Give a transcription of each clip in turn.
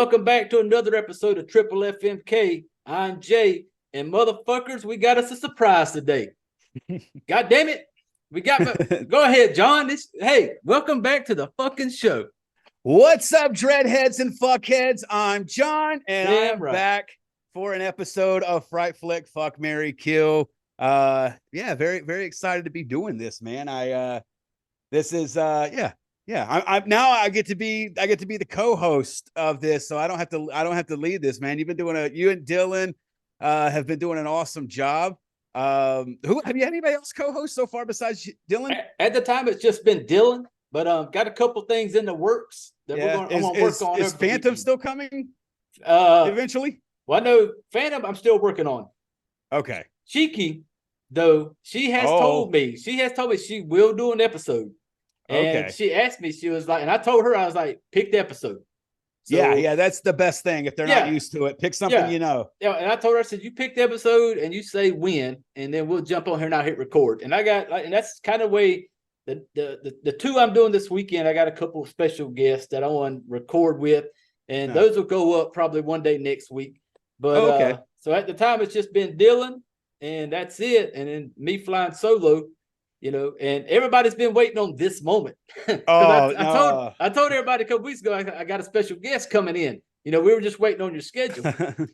Welcome back to another episode of Triple FMK. I'm Jay, and motherfuckers, we got us a surprise today. God damn it. Go ahead, John. Hey, welcome back to the fucking show. What's up, dreadheads and fuckheads? I'm John, and I'm back for an episode of Fright Flick, Fuck, Marry, Kill. Very, very excited to be doing this, man. I get to be the co-host of this, so I don't have to lead this, man. You and Dylan have been doing an awesome job. Who have you had anybody else co-host so far besides Dylan? At the time, it's just been Dylan, but got a couple things in the works that I'm gonna work on. Is Phantom still coming? Eventually? Well, no, Phantom I'm still working on. Okay. Shiki, though, she has told me she will do an episode. And she asked me, she was like, and I told her, I was like, pick the episode. So, yeah, that's the best thing. If they're not used to it, pick something you know. Yeah, and I told her, I said, you pick the episode and you say when, and then we'll jump on here and I'll hit record. And and that's kind of way the two I'm doing this weekend. I got a couple of special guests that I want to record with, and those will go up probably one day next week. But so at the time, it's just been Dylan, and that's it, and then me flying solo. And everybody's been waiting on this moment. I told everybody a couple weeks ago, I got a special guest coming in. We were just waiting on your schedule.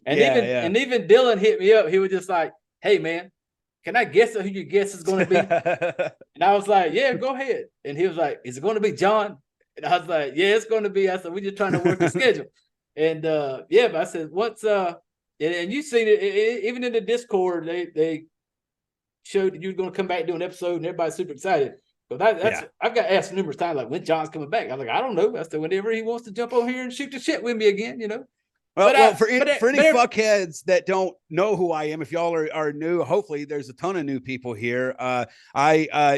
And even Dylan hit me up. He was just like, hey, man, can I guess who your guest is going to be? And I was like, yeah, go ahead. And he was like, is it going to be John? And I was like, yeah, it's going to be. I said, we're just trying to work the schedule. And but I said, and you seen it, even in the Discord, they showed that you were going to come back and do an episode, and everybody's super excited. But I've got asked numerous times, like, when John's coming back. I was like, I don't know. I said, whenever he wants to jump on here and shoot the shit with me again, Well, for any fuckheads that don't know who I am, if y'all are new, hopefully there's a ton of new people here. I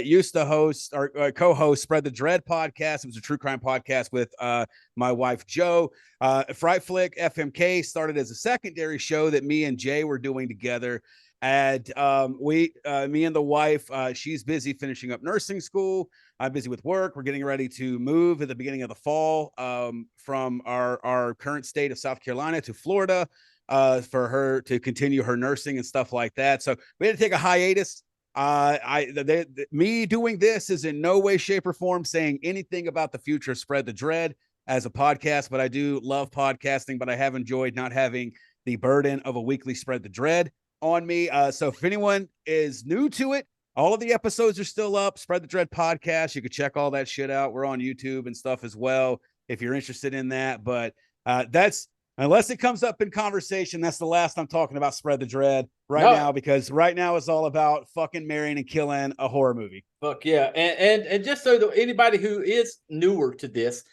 used to host or co-host Spread the Dread podcast. It was a true crime podcast with my wife, Joe. Fright Flick FMK started as a secondary show that me and Jay were doing together. And me and the wife, she's busy finishing up nursing school. I'm busy with work. We're getting ready to move at the beginning of the fall from our current state of South Carolina to Florida for her to continue her nursing and stuff like that. So we had to take a hiatus. Me doing this is in no way, shape, or form saying anything about the future of Spread the Dread as a podcast, but I do love podcasting, but I have enjoyed not having the burden of a weekly Spread the Dread on me. So if anyone is new to it, all of the episodes are still up. Spread the Dread podcast. You can check all that shit out. We're on YouTube and stuff as well if you're interested in that. But that's, unless it comes up in conversation, that's the last I'm talking about Spread the Dread now, because right now it's all about fucking marrying and killing a horror movie. Fuck yeah. And just so that anybody who is newer to this,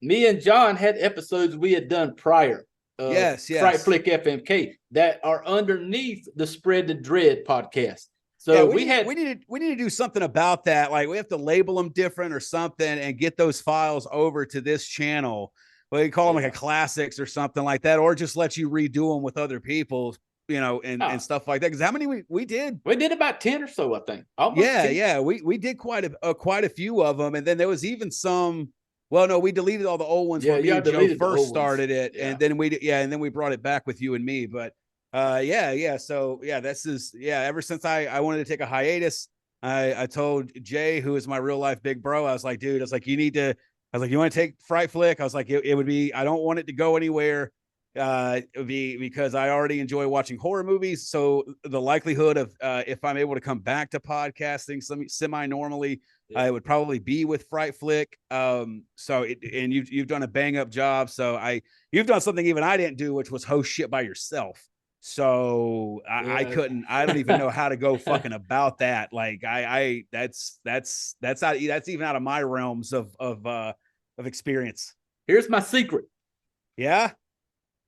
me and John had episodes we had done prior. Yes. Fright Flick FMK that are underneath the Spread the Dread podcast. So we need to do something about that. Like, we have to label them different or something and get those files over to this channel. Well, you call them like a classics or something like that, or just let you redo them with other people, and stuff like that. Because how many we did? We did about 10 or so, I think. Almost 10. We did quite a few of them, and then there was even some. Well, no, we deleted all the old ones when me and Joe first started it, and then we brought it back with you and me. But So this is ever since I wanted to take a hiatus, I told Jay, who is my real life big bro, I was like, dude, you want to take Fright Flick? I was like, it would be, I don't want it to go anywhere. It would be because I already enjoy watching horror movies. So the likelihood of if I'm able to come back to podcasting semi-normally, it would probably be with Fright Flick. And you've done a bang up job. So you've done something even I didn't do, which was host shit by yourself. So I don't even know how to go fucking about that. Like that's even out of my realms of experience. Here's my secret. Yeah.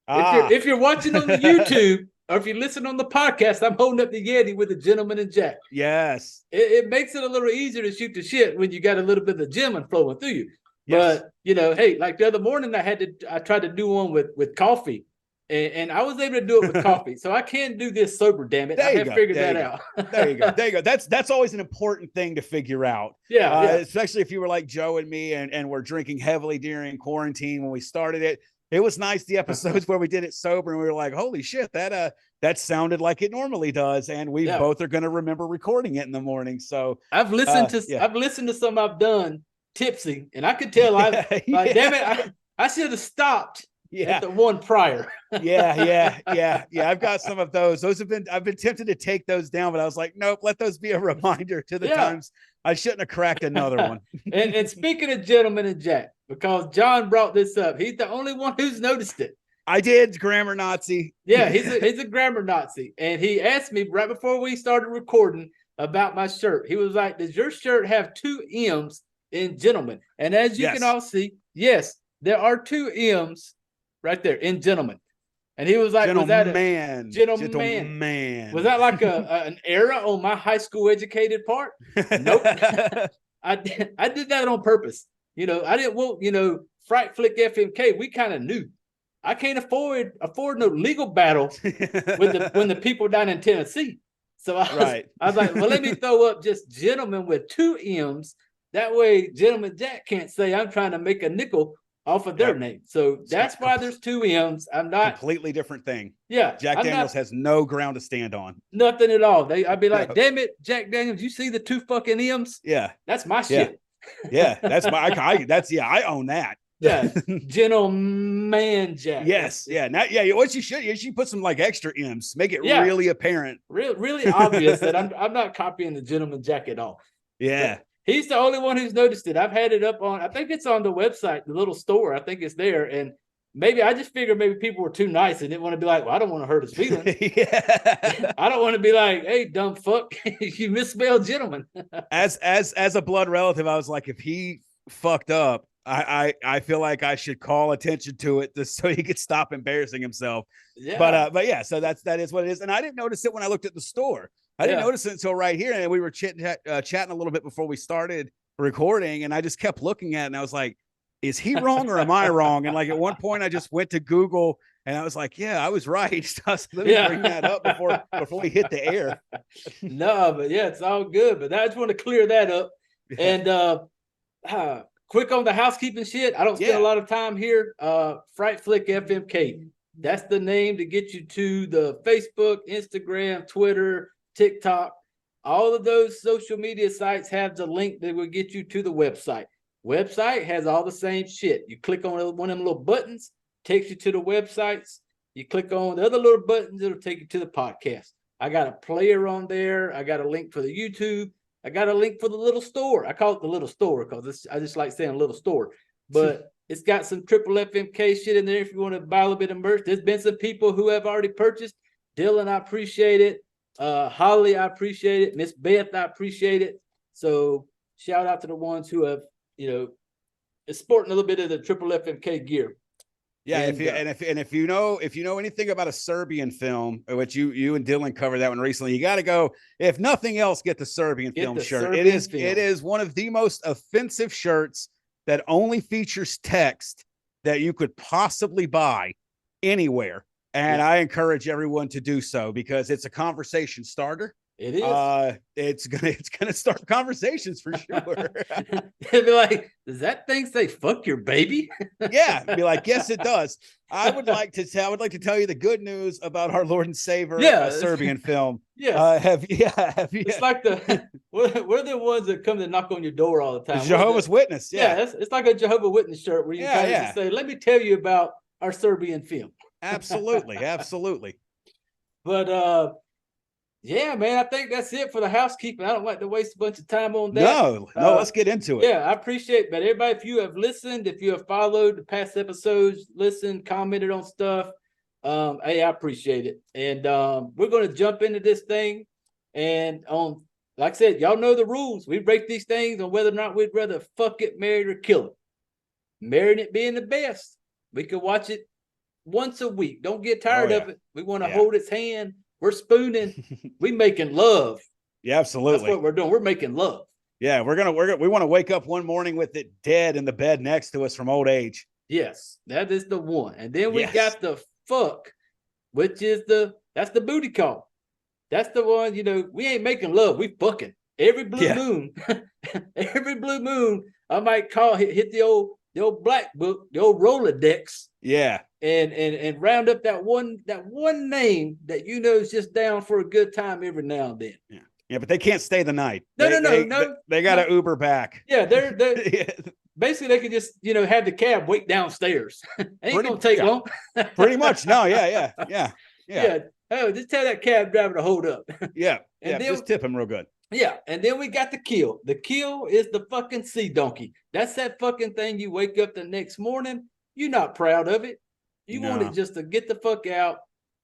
If you're watching on the YouTube or if you listen on the podcast, I'm holding up the Yeti with a gentleman and Jack. Yes. It makes it a little easier to shoot the shit when you got a little bit of gentleman flowing through you. Yes. But hey, like the other morning I tried to do one with coffee. And I was able to do it with coffee. So I can do this sober, damn it. I have figured that out. There you go. That's always an important thing to figure out. Yeah. Especially if you were like Joe and me and we're drinking heavily during quarantine when we started it. It was nice. The episodes where we did it sober and we were like, holy shit, that sounded like it normally does. And we both are going to remember recording it in the morning. So I've listened to some I've done tipsy, and I could tell damn it, I should have stopped at the one prior. Yeah. I've got some of those. I've been tempted to take those down, but I was like, nope, let those be a reminder to the times I shouldn't have cracked another one. and speaking of Gentleman and Jack, because John brought this up, he's the only one who's noticed it. I did, grammar Nazi. Yeah, he's a grammar Nazi. And he asked me right before we started recording about my shirt. He was like, does your shirt have 2 M's in gentleman? And as you can all see, yes, there are 2 M's right there in gentleman. And he was like, gentleman. Was that like an error on my high school educated part? Nope. I did that on purpose. I didn't want, Fright Flick FMK. We kind of knew. I can't afford no legal battle when the people down in Tennessee. So I was like, well, let me throw up just gentleman with 2 M's. That way, Gentleman Jack can't say I'm trying to make a nickel off of their name. So that's why there's 2 M's. I'm not completely different thing. Yeah. Jack Daniels has no ground to stand on. Nothing at all. I'd be like, damn it, Jack Daniels, you see the 2 fucking M's? Yeah. That's my shit. Yeah. That's I own that. Yeah. Gentleman Jack. Yes. Yeah. Now, what you should put some like extra M's, make it really apparent. Really obvious that I'm not copying the Gentleman Jack at all. Yeah. But he's the only one who's noticed it. I've had it up on, I think it's on the website, the little store. I think it's there. And maybe I just figured maybe people were too nice and didn't want to be like, well, I don't want to hurt his feelings. I don't want to be like, hey, dumb fuck, you misspelled gentleman. as a blood relative, I was like, if he fucked up, I feel like I should call attention to it just so he could stop embarrassing himself. Yeah. But yeah, so that is what it is. And I didn't notice it when I looked at the store. I didn't notice it until right here. And we were chatting a little bit before we started recording. And I just kept looking at it and I was like, is he wrong or am I wrong? And like at one point I just went to Google and I was like, yeah, I was right. So let me bring that up before we hit the air. No, but yeah, it's all good. But I just want to clear that up. And quick on the housekeeping shit. I don't spend a lot of time here. Fright Flick FMK. That's the name to get you to the Facebook, Instagram, Twitter, TikTok. All of those social media sites have the link that will get you to the website. Website has all the same shit. You click on one of them little buttons, takes you to the websites. You click on the other little buttons, it'll take you to the podcast. I got a player on there. I got a link for the YouTube. I got a link for the little store. I call it the little store because I just like saying little store. But it's got some triple FMK shit in there if you want to buy a little bit of merch. There's been some people who have already purchased. Dylan, I appreciate it. Holly, I appreciate it. Miss Beth, I appreciate it. So shout out to the ones who have, is sporting a little bit of the triple FMK gear. Yeah, if you know anything about a Serbian film, which you and Dylan covered that one recently, you got to go. If nothing else, get the Serbian film shirt. It is one of the most offensive shirts that only features text that you could possibly buy anywhere, and I encourage everyone to do so because it's a conversation starter. It is. It's gonna start conversations for sure. It'd be like, does that thing say "fuck your baby"? Yeah, be like, yes, it does. I would like to tell you the good news about our Lord and Savior, Serbian film. Yeah, have you? It's like we're the ones that come to knock on your door all the time. Jehovah's Witness. Yeah, it's like a Jehovah's Witness shirt where you kind of just say, "Let me tell you about our Serbian film." Absolutely. But yeah, man, I think that's it for the housekeeping. I don't like to waste a bunch of time on that. No, let's get into it. Yeah, I appreciate it. But everybody, if you have listened, if you have followed the past episodes, listened, commented on stuff, hey, I appreciate it. And we're going to jump into this thing. And like I said, y'all know the rules. We break these things on whether or not we'd rather fuck it, marry it, or kill it. Marrying it being the best. We could watch it once a week. Don't get tired of it. We want to hold its hand. We're spooning. We making love. Yeah, absolutely. That's what we're doing. We're making love. Yeah, we want to wake up one morning with it dead in the bed next to us from old age. Yes, that is the one. And then we got the fuck, which is that's the booty call. That's the one, we ain't making love. We fucking every blue moon. Every blue moon, I might hit the old the old black book, the old Rolodex. Yeah. And round up that one name that you know is just down for a good time every now and then. Yeah. Yeah, but they can't stay the night. No. They got to Uber back. Yeah, they're yeah. Basically they could just, have the cab wait downstairs. Ain't gonna take long. Pretty much. No, yeah. Oh, just tell that cab driver to hold up. Yeah. And then, just tip him real good. Yeah, and then we got the kill. The kill is the fucking sea donkey. That's that fucking thing you wake up the next morning. You're not proud of it. You want it just to get the fuck out.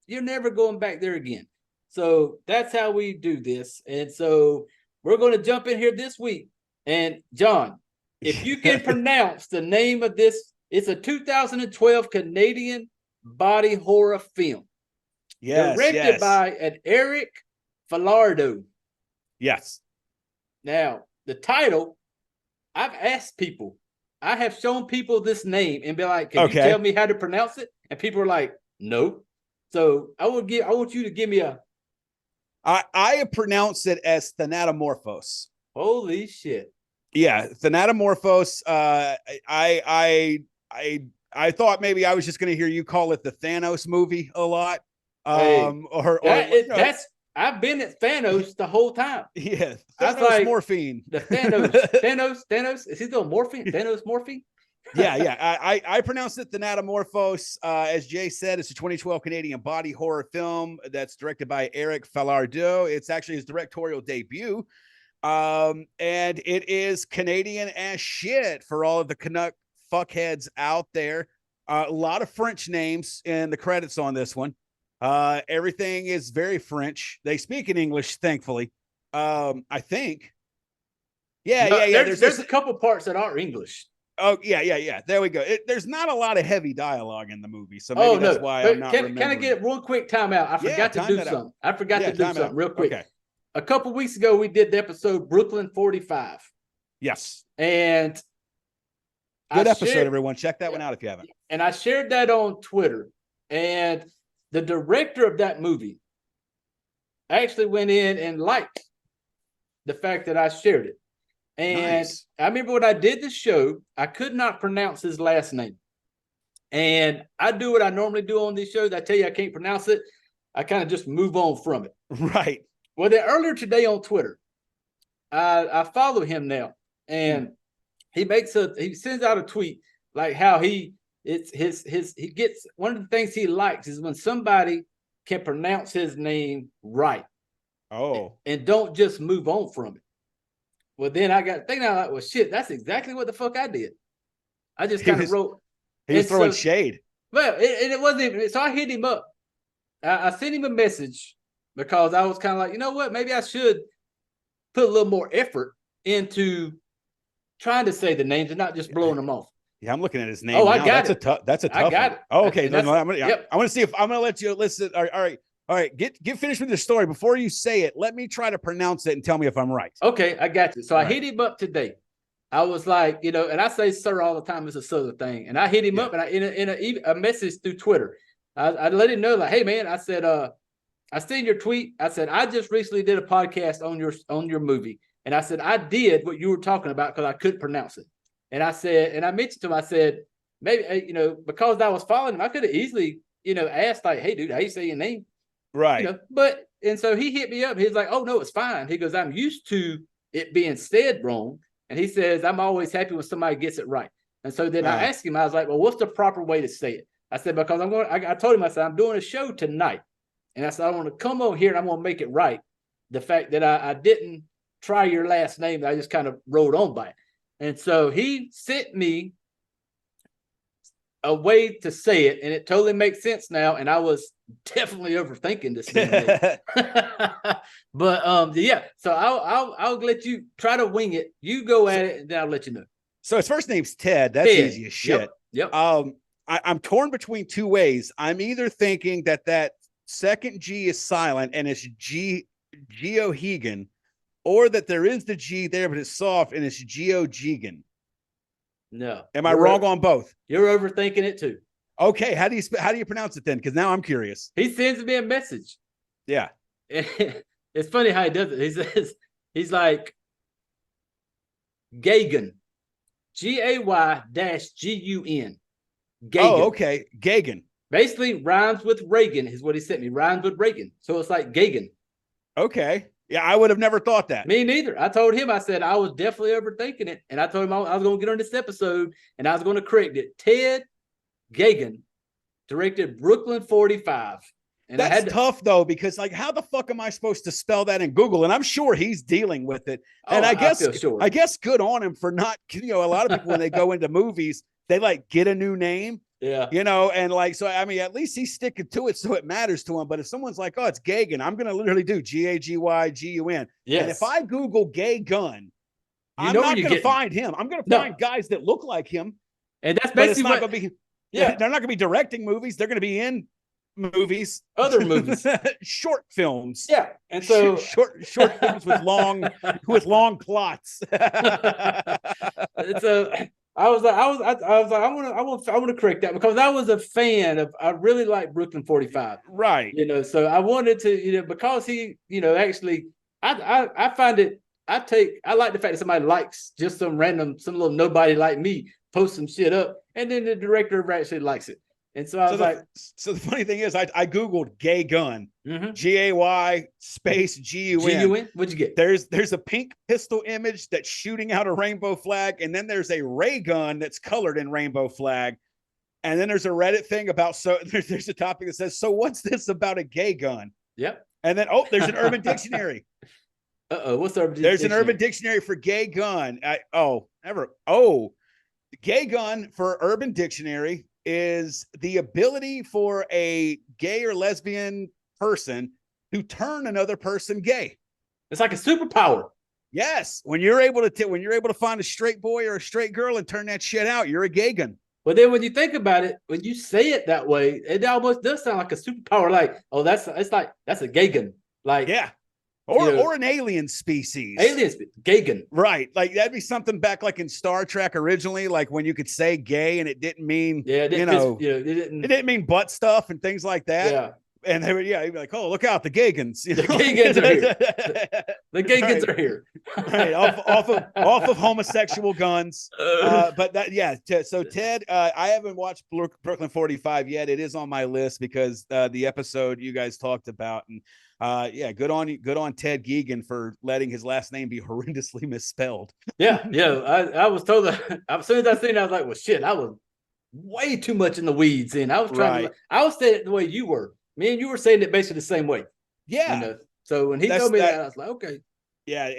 You're never going back there again. So that's how we do this. And so we're going to jump in here this week. And John, if you can pronounce the name of this, it's a 2012 Canadian body horror film. Yes. Directed by an Eric Falardeau. Yes. Now, the title, I've asked people, I have shown people this name and be like, can you tell me how to pronounce it? And people are like, no. So I want you to give me a. I pronounce it as Thanatomorphose. Holy shit. Yeah, Thanatomorphose. I thought maybe I was just going to hear you call it the Thanos movie a lot. I've been at Thanos the whole time. Yeah, Thanos like, morphine. The Thanos. Is he doing morphine? Thanos morphine? Yeah. I pronounced it Thanatomorphose. As Jay said, it's a 2012 Canadian body horror film that's directed by Eric Falardeau. It's actually his directorial debut. And it is Canadian as shit for all of the Canuck fuckheads out there. A lot of French names in the credits on this one. Everything is very French. They speak in English, thankfully. I think. Yeah. There's a couple parts that are English. Oh, yeah. There we go. There's not a lot of heavy dialogue in the movie, so maybe that's why I'm not remembering. Can I get one quick timeout? I forgot to do something. I forgot to do something real quick. Okay. A couple weeks ago, we did the episode Brooklyn 45. Yes. And good episode, everyone. Check that one out if you haven't. And I shared that on Twitter. And the director of that movie actually went in and liked the fact that I shared it. And I remember when I did the show, I could not pronounce his last name. And I do what I normally do on these shows. I tell you I can't pronounce it. I kind of just move on from it. Right. Well, then earlier today on Twitter, I follow him now. And he sends out a tweet like how he gets, one of the things he likes is when somebody can pronounce his name right. Oh. And don't just move on from it. Well, then I got thinking, like, well, shit, that's exactly what the fuck I did. I just kind of wrote. He was throwing shade. Well, it wasn't even. So I hit him up. I sent him a message because I was kind of like, you know what? Maybe I should put a little more effort into trying to say the names and not just blowing them off. Yeah, I'm looking at his name. Oh, I got it. That's a tough I got one. it. Oh, okay. Yep. I want to see if I'm going to let you listen. All right. Get finished with your story. Before you say it, let me try to pronounce it and tell me if I'm right. Okay, I got you. So I hit him up today. I was like, and I say sir all the time. It's a southern thing. And I hit him up and in a message through Twitter. I let him know, like, hey man, I said, I seen your tweet. I said, I just recently did a podcast on your movie. And I said, I did what you were talking about because I couldn't pronounce it. And I said, and I mentioned to him, I said, maybe, because I was following him, I could have easily, asked like, hey dude, how you say your name? Right. And so he hit me up. He's like, oh no, it's fine. He goes, I'm used to it being said wrong. And he says, I'm always happy when somebody gets it right. And so then I asked him, I was like, well, what's the proper way to say it? I said, because I told him, I said, I'm doing a show tonight. And I said, I want to come over here and I'm going to make it right. The fact that I didn't try your last name, I just kind of rode on by it. And so he sent me a way to say it, and it totally makes sense now. And I was definitely overthinking this thing. But yeah, so I'll let you try to wing it. You go at it, and then I'll let you know. So his first name's Ted. That's easy as shit. Yep. I'm torn between two ways. I'm either thinking that second G is silent and it's Geohegan, or that there is the G there, but it's soft and it's Geogegan. No. Am I wrong on both? You're overthinking it too. Okay. How do you pronounce it then? Because now I'm curious. He sends me a message. Yeah. It's funny how he does it. He says, he's like, Gagan. Gay-Gun. Oh, okay. Gagan. Basically rhymes with Reagan is what he sent me. Rhymes with Reagan. So it's like Gagan. Okay. Yeah, I would have never thought that. Me neither. I told him, I said, I was definitely overthinking it. And I told him I was going to get on this episode and I was going to correct it. Ted Gagan directed Brooklyn 45. And that's tough though, because like, how the fuck am I supposed to spell that in Google? And I'm sure he's dealing with it. And I guess good on him for not, a lot of people when they go into movies, they like get a new name. Yeah. And like, so I mean, at least he's sticking to it so it matters to him. But if someone's like, oh, it's Gagan, I'm gonna literally do Gaygun. Yes. And if I Google gay gun, I'm not gonna find him. I'm gonna find guys that look like him. And that's basically not gonna be they're not gonna be directing movies, they're gonna be in movies, other movies, short films. Yeah. And so short films with long plots. It's I was like, I want to correct that because I was a fan of, I really like Brooklyn 45. Right. So I wanted to, because he, actually, I find it, I like the fact that somebody likes just some little nobody like me post some shit up, and then the director actually likes it. And so I was like, so the funny thing is, I Googled gay gun, Gay space Gun. Gun. What'd you get? There's a pink pistol image that's shooting out a rainbow flag, and then there's a ray gun that's colored in rainbow flag, and then there's a Reddit thing about there's a topic that says, so what's this about a gay gun? Yep. And then there's an Urban Dictionary. What's the Urban There's an Urban Dictionary for gay gun. Gay gun for Urban Dictionary is the ability for a gay or lesbian person to turn another person gay. It's like a superpower. Yes, when you're able to find a straight boy or a straight girl and turn that shit out, you're a gay gun. But then when you think about it, when you say it that way, it almost does sound like a superpower. Like, oh, that's a gay gun. Like, yeah. Or an alien species. Gagan. Right. Like that'd be something back like in Star Trek originally, like when you could say gay and it didn't mean, it didn't mean butt stuff and things like that. Yeah. And they were, you'd be like, oh, look out, the Gagans. The Gagans are here. The Gagans are here. Right. Off of homosexual guns. But that, yeah. So Ted, I haven't watched Brooklyn 45 yet. It is on my list because the episode you guys talked about, and good on Ted Geegan for letting his last name be horrendously misspelled. Yeah. I was told that as soon as I seen it, I was like, well, shit, I was way too much in the weeds, and I was trying I was saying it the way you were. Me and you were saying it basically the same way. Yeah. So when he told me that, I was like, okay. Yeah.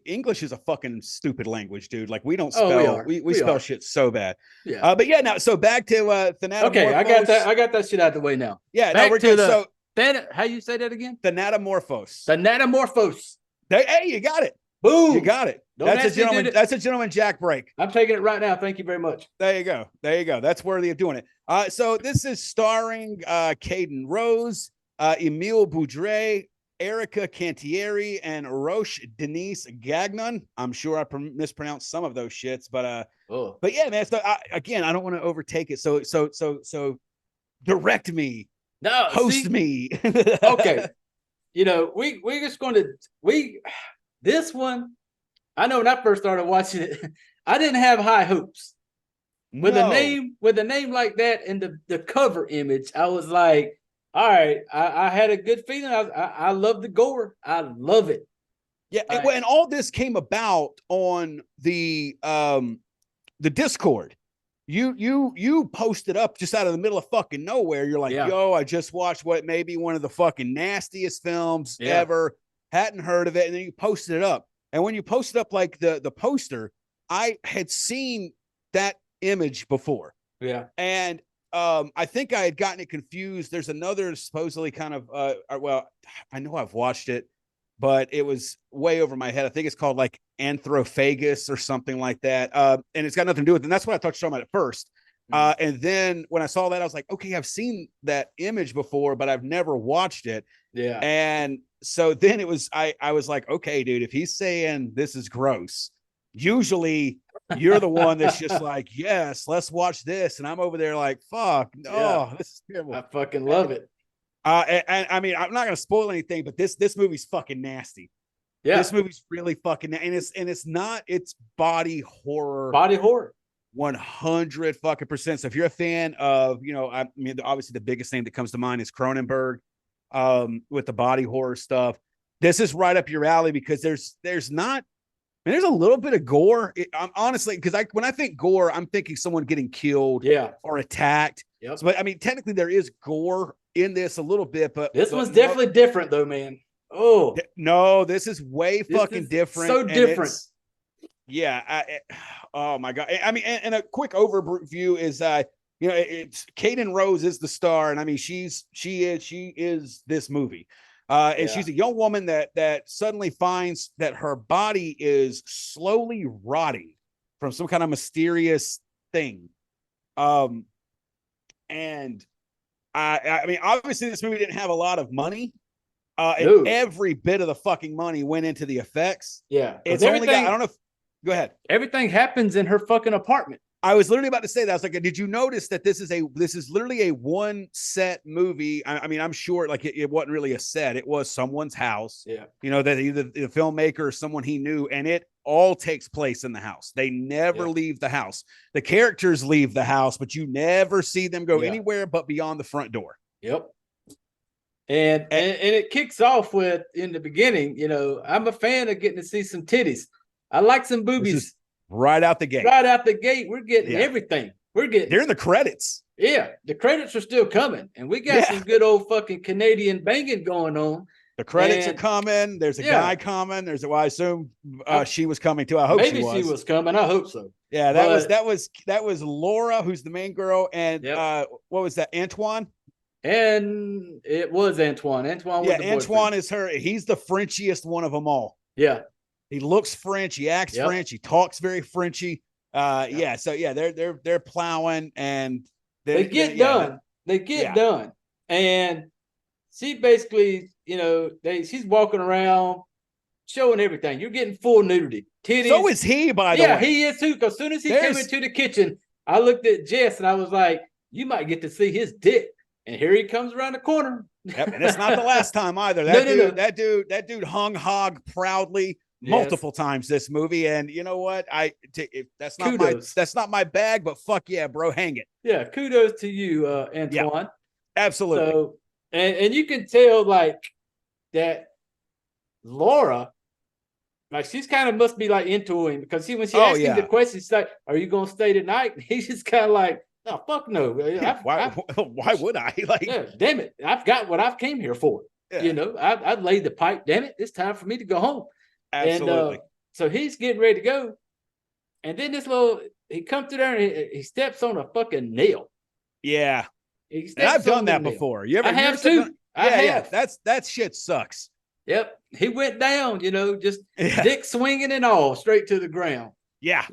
English is a fucking stupid language, dude. Like we don't spell, we spell shit so bad. Yeah. But yeah, now, so back to Thanatomorphose. Okay. I got that shit out of the way now. Yeah. Back we're to how you say that again? Thanatomorphose. Thanatomorphose. Hey, you got it. Boom. You got it. That's a gentleman jack break. I'm taking it right now. Thank you very much. There you go. That's worthy of doing it. So this is starring Caden Rose, Emile Boudreau, Erica Cantieri, and Roche Denise Gagnon. I'm sure I mispronounced some of those shits, but yeah, man. So again, I don't want to overtake it. So direct me. No, host me. Okay. We're just going to this one. I know when I first started watching it, I didn't have high hopes. With a name like that and the cover image, I was like, all right, I had a good feeling. I love the gore. I love it. Yeah, and all this came about on the Discord. You posted up just out of the middle of fucking nowhere. You're like, yo, I just watched what may be one of the fucking nastiest films ever. Hadn't heard of it. And then you posted it up. And when you posted up like the poster, I had seen that image before. Yeah. And I think I had gotten it confused. There's another supposedly kind of I know I've watched it, but it was way over my head. I think it's called like Anthrophagus or something like that. And it's got nothing to do with it. And that's what I thought you were talking about at first. And then when I saw that, I was like, okay, I've seen that image before, but I've never watched it. Yeah. And so then it was, I was like, okay, dude, if he's saying this is gross, usually you're the one that's just like, yes, let's watch this. And I'm over there like, fuck, no, this is terrible. I fucking love it. And I mean, I'm not going to spoil anything, but this movie's fucking nasty. Yeah. This movie's really fucking, and it's body horror. Body horror. 100 fucking percent. So if you're a fan of, I mean, obviously the biggest thing that comes to mind is Cronenberg, with the body horror stuff. This is right up your alley because there's a little bit of gore. I'm honestly, because when I think gore, I'm thinking someone getting killed, or attacked. Yep. So, but I mean, technically there is gore in this a little bit, but this one's definitely different though, man. Oh no, this is way fucking different. So different. Yeah. Oh my God. I mean, and a quick overview is, it's Kaden Rose is the star, and I mean, she is this movie. And she's a young woman that suddenly finds that her body is slowly rotting from some kind of mysterious thing. And I mean, obviously this movie didn't have a lot of money. And every bit of the fucking money went into the effects. Yeah. It's only got, I don't know if, go ahead. Everything happens in her fucking apartment. I was literally about to say that. I was like, did you notice that this is literally a one set movie? I mean, I'm sure like it wasn't really a set. It was someone's house. Yeah. That either the filmmaker or someone he knew, and it all takes place in the house. They never leave the house. The characters leave the house, but you never see them go anywhere but beyond the front door. Yep. And it kicks off with, in the beginning, I'm a fan of getting to see some titties. I like some boobies. Right out the gate. Right out the gate. We're getting everything. They're in the credits. Yeah. The credits are still coming. And we got some good old fucking Canadian banging going on. The credits are coming. There's a guy coming. I assume she was coming too. I hope maybe she was coming. I hope so. Yeah, that was Laura, who's the main girl, and what was that? Antoine? And it was Antoine. Antoine is her. He's the Frenchiest one of them all. Yeah. He looks French. He acts French. He talks very Frenchy. So they're plowing and they get done. They get done. And she basically, she's walking around showing everything. You're getting full nudity. Titties. So is he, by the way. Yeah, he is too. Because as soon as he came into the kitchen, I looked at Jess and I was like, you might get to see his dick. And here he comes around the corner. Yep, and it's not the last time either. That dude hung hog proudly multiple times this movie. And you know what? That's not my bag, but fuck yeah, bro, hang it. Yeah, kudos to you, Antoine. Yeah, absolutely. So, and you can tell like that Laura, like she's kind of must be like into him, because when she asked him the question, she's like, "Are you gonna stay tonight?" And he's just kind of like, "No, fuck no." Why would I? Like, damn it, I've got what I've came here for. Yeah. I've laid the pipe. Damn it, it's time for me to go home. Absolutely. And so he's getting ready to go, and then he comes to there and he steps on a fucking nail. Yeah, I've done that before. I have too. Yeah. That shit sucks. Yep, he went down. Just dick swinging and all straight to the ground. Yeah,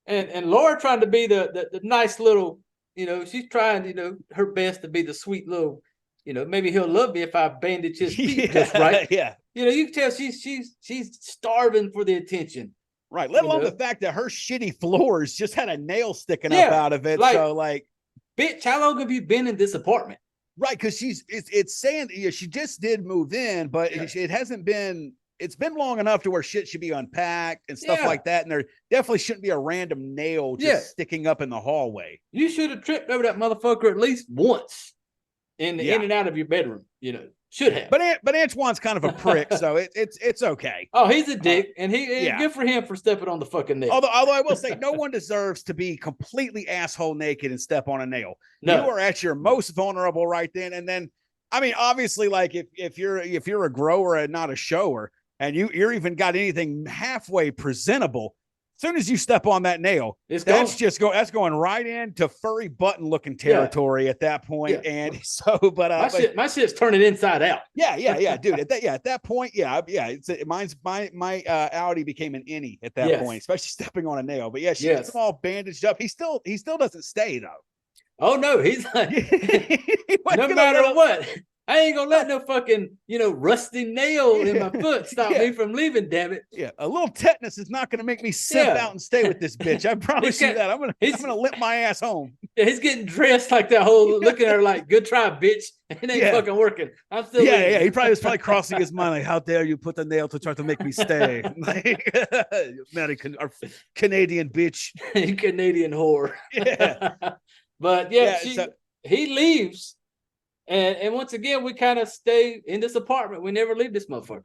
and Laura trying to be the nice little, she's trying, her best to be the sweet little, maybe he'll love me if I bandage his feet just right. Yeah. You can tell she's starving for the attention. Right. Let alone the fact that her shitty floors just had a nail sticking up out of it. So bitch, how long have you been in this apartment? Right. Cause it's saying she just did move in, but it hasn't been, it's been long enough to where shit should be unpacked and stuff like that. And there definitely shouldn't be a random nail just sticking up in the hallway. You should have tripped over that motherfucker at least once in and out of your bedroom, should have. But Antoine's kind of a prick, so it's okay. Oh, he's a dick, and good for him for stepping on the fucking nail. Although I will say, no one deserves to be completely asshole naked and step on a nail. No. You are at your most vulnerable right then. And then, I mean, obviously, like if you're a grower and not a shower, and you're even got anything halfway presentable, as soon as you step on that nail, that's going right into furry button looking territory at that point. Yeah. And so, but my shit's turning inside out. Yeah, dude. At that point, my Audi became an innie at that point, especially stepping on a nail. But she gets them all bandaged up. He still doesn't stay though. Oh no, he's like, no matter what. I ain't gonna let no fucking, rusty nail in my foot stop me from leaving, damn it. Yeah, a little tetanus is not gonna make me simp out and stay with this bitch. I promise you that. I'm gonna limp my ass home. He's getting dressed like that whole looking at her like, good try, bitch. It ain't fucking working. I'm still Yeah. He probably was crossing his mind, like, how dare you put the nail to try to make me stay. Like, American or Canadian bitch. Canadian whore. Yeah. But he leaves. And once again, we kind of stay in this apartment. We never leave this motherfucker.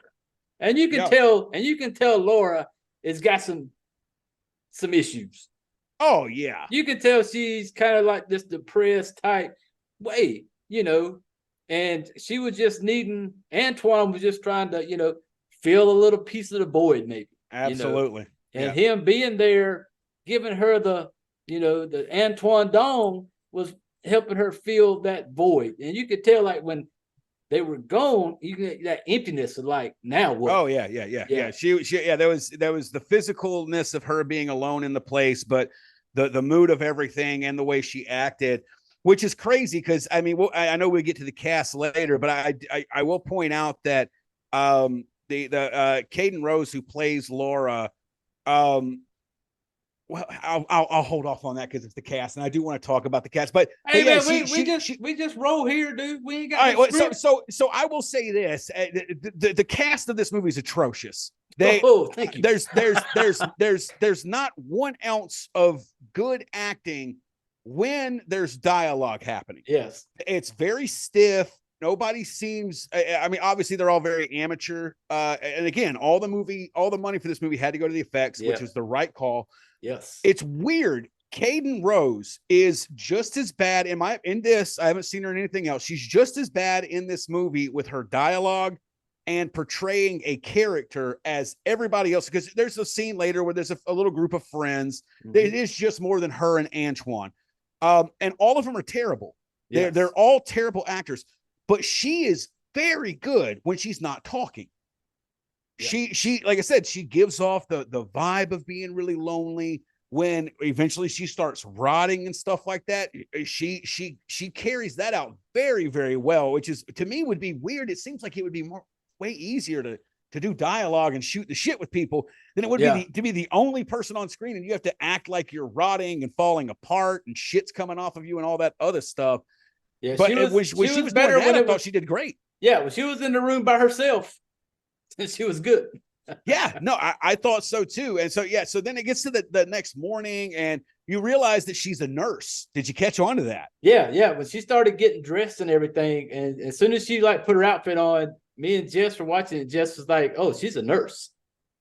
And you can tell Laura has got some issues. Oh, yeah. You can tell she's kind of like this depressed type way, and she was just needing, Antoine was just trying to, fill a little piece of the void, maybe. Absolutely. And him being there, giving her the Antoine Dong was helping her fill that void. And you could tell, like, when they were gone, you get that emptiness of like, now what? Oh, yeah. She there was the physicalness of her being alone in the place, but the mood of everything and the way she acted, which is crazy because I mean, I know we get to the cast later, but I will point out that the Caden Rose, who plays Laura, well, I'll hold off on that because it's the cast, and I do want to talk about the cast. But hey, man, we just roll here, dude. We ain't got. All right, so I will say this: the cast of this movie is atrocious. Thank you. There's not 1 ounce of good acting when there's dialogue happening. Yes, it's very stiff. Nobody seems. I mean, obviously they're all very amateur. And again, all the money for this movie had to go to the effects, which was the right call. Yes. It's weird. Caden Rose is just as bad in this. I haven't seen her in anything else. She's just as bad in this movie with her dialogue and portraying a character as everybody else. Because there's a scene later where there's a little group of friends. Mm-hmm. It is just more than her and Antoine. And all of them are terrible. Yes. They're all terrible actors. But she is very good when she's not talking. Yeah. She like I said, she gives off the vibe of being really lonely. When eventually she starts rotting and stuff like that, she carries that out very, very well, which is, to me, would be weird. It seems like it would be way easier to do dialogue and shoot the shit with people than it would be to be the only person on screen, and you have to act like you're rotting and falling apart and shit's coming off of you and all that other stuff. Yeah, but when she was better, I thought she did great. Yeah, when she was in the room by herself, she was good. Yeah, no, I thought so too. And so then it gets to the next morning and you realize that she's a nurse. Did you catch on to that? Yeah. When she started getting dressed and everything, and as soon as she like put her outfit on, me and Jess were watching it. Jess was like, "Oh, she's a nurse."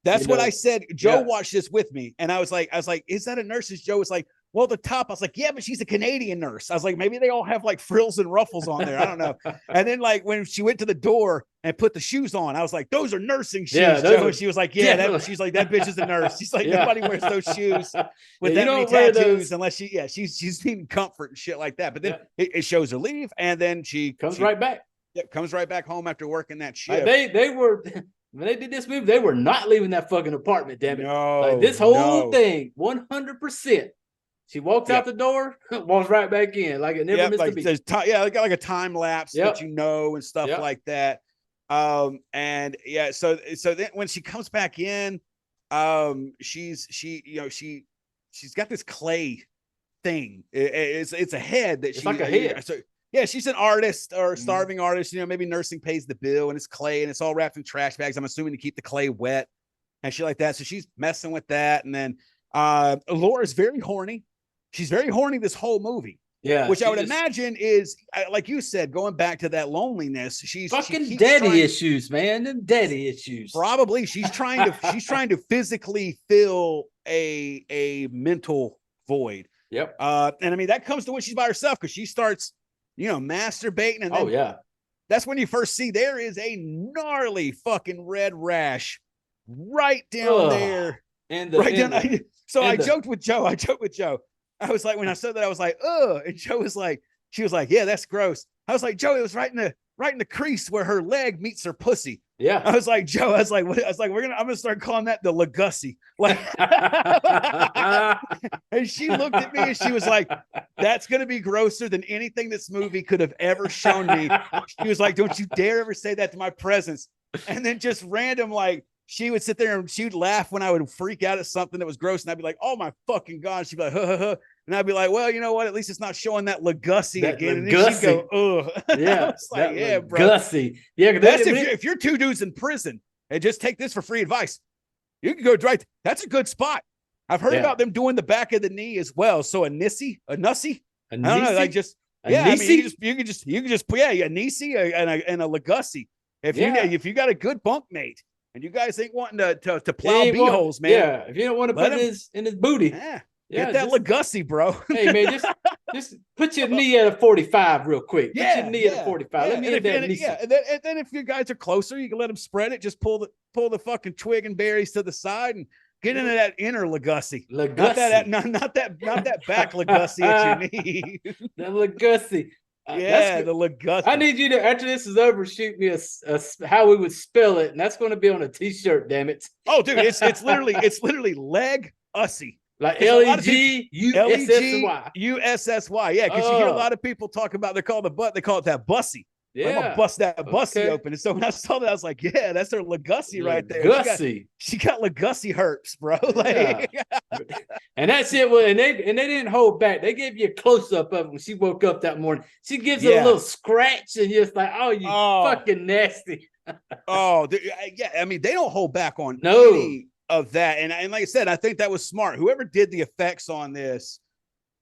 That's what I said. Joe watched this with me, and I was like, "Is that a nurse?" Joe was like, "Well, the top." I was like, "Yeah, but she's a Canadian nurse." I was like, "Maybe they all have like frills and ruffles on there. I don't know." And then like when she went to the door and put the shoes on, I was like, "Those are nursing shoes." Yeah, Joe. And she was like, "Yeah." She's like, "That bitch is a nurse." She's like, "Nobody wears those shoes with that many tattoos unless she's needing comfort and shit like that." But then it shows her leave, and then she comes right back. Yeah, comes right back home after working that shift. They were. When they did this movie, they were not leaving that fucking apartment, damn it. No, like this whole thing, 100%. She walks out the door, walks right back in, like it never missed a beat. They got like a time lapse that and stuff like that. So then when she comes back in, she's got this clay thing. It's a head that it's like a head. Yeah, she's an artist or a starving artist. Maybe nursing pays the bill, and it's clay, and it's all wrapped in trash bags. I'm assuming to keep the clay wet and shit like that. So she's messing with that, and then Laura's very horny. She's very horny this whole movie. Yeah, which I would imagine is, like you said, going back to that loneliness. She's fucking daddy issues, man. Them daddy issues. Probably she's trying to physically fill a mental void. Yep. And I mean that comes to when she's by herself because she starts. Masturbating. And then that's when you first see there is a gnarly fucking red rash right down there. I joked with Joe. I was like, when I said that, I was like, ugh. And Joe was like, she was like, yeah, that's gross. I was like, Joe, it was right in the crease where her leg meets her pussy. Yeah. I was like, Joe, I'm gonna start calling that the Legacy. Like, and she looked at me and she was like, that's gonna be grosser than anything this movie could have ever shown me. She was like, don't you dare ever say that to my presence. And then just random, like, she would sit there and she would laugh when I would freak out at something that was gross. And I'd be like, oh my fucking God. She'd be like, huh. And I'd be like, well, you know what? At least it's not showing that Legacy again. And then she'd go, ugh. Yeah. I was like, yeah, bro. Legacy. Yeah. That's if you're two dudes in prison and just take this for free advice, you can go right. That's a good spot. I've heard about them doing the back of the knee as well. So a nussy. I don't know. Like just, yeah. I mean, you can just, a Nisi and a Legacy. If you got a good bunk mate and you guys ain't wanting to plow holes, man. Yeah. If you don't want to put it in his booty. Yeah. Get that Legacy, bro. Hey, man, just put your knee at a 45 real quick. Put your knee at a 45. Yeah. Let me get that Nisi. Yeah. And then if you guys are closer, you can let them spread it. Just pull the fucking twig and berries to the side and get into that inner Legacy. Not that back Legacy at your knee. The Legacy. The Legacy. I need you to, after this is over, shoot me a how we would spell it, and that's going to be on a T-shirt. Damn it! Oh, dude, it's literally Leg-ussy. Like Legussy. Yeah, because you hear a lot of people talk about they call it that bussy. Yeah, I'm gonna bust that bussy open. And so when I saw that, I was like, yeah, that's their Legacy right there. She got Legacy herpes, bro. Like, and that's it. Well, and they didn't hold back. They gave you a close up of it when she woke up that morning. She gives it a little scratch, and you're just like, oh, you fucking nasty. Yeah. I mean, they don't hold back on any of that. And like I said, I think that was smart. Whoever did the effects on this.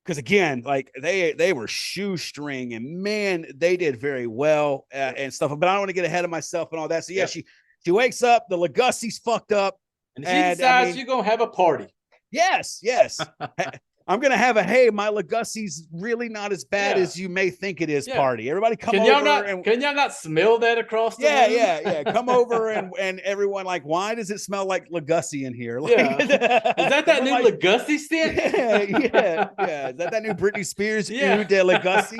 Because again, like they were shoestring, and man, they did very well and stuff. But I don't want to get ahead of myself and all that. So yeah, she wakes up, the Legassy's fucked up, and she decides she's gonna have a party. Yes. I'm gonna have my Legassy's really not as bad as you may think it is. Party. Everybody come over. Can y'all not smell that across the room? Yeah. Come over and everyone like, why does it smell like Legacy in here? Like, is that new Legacy stick? Yeah. Is that new Britney Spears? Eau de Legacy?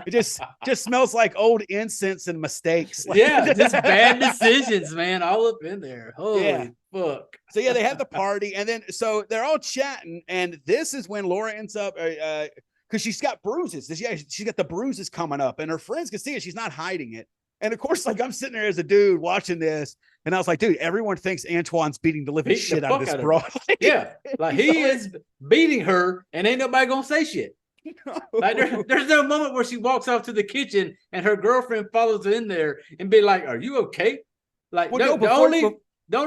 It just smells like old incense and mistakes. Just bad decisions, man, all up in there. Holy fuck. So they have the party, and then so they're all chatting, and this is when Laura ends up because she's got bruises. She's got the bruises coming up, and her friends can see it. She's not hiding it. And of course, like I'm sitting there as a dude watching this, and I was like, dude, everyone thinks Antoine's beating the living shit out of this broad. Like he is beating her, and ain't nobody gonna say shit. Like there's no moment where she walks off to the kitchen and her girlfriend follows her in there and be like, "Are you okay?" Like the only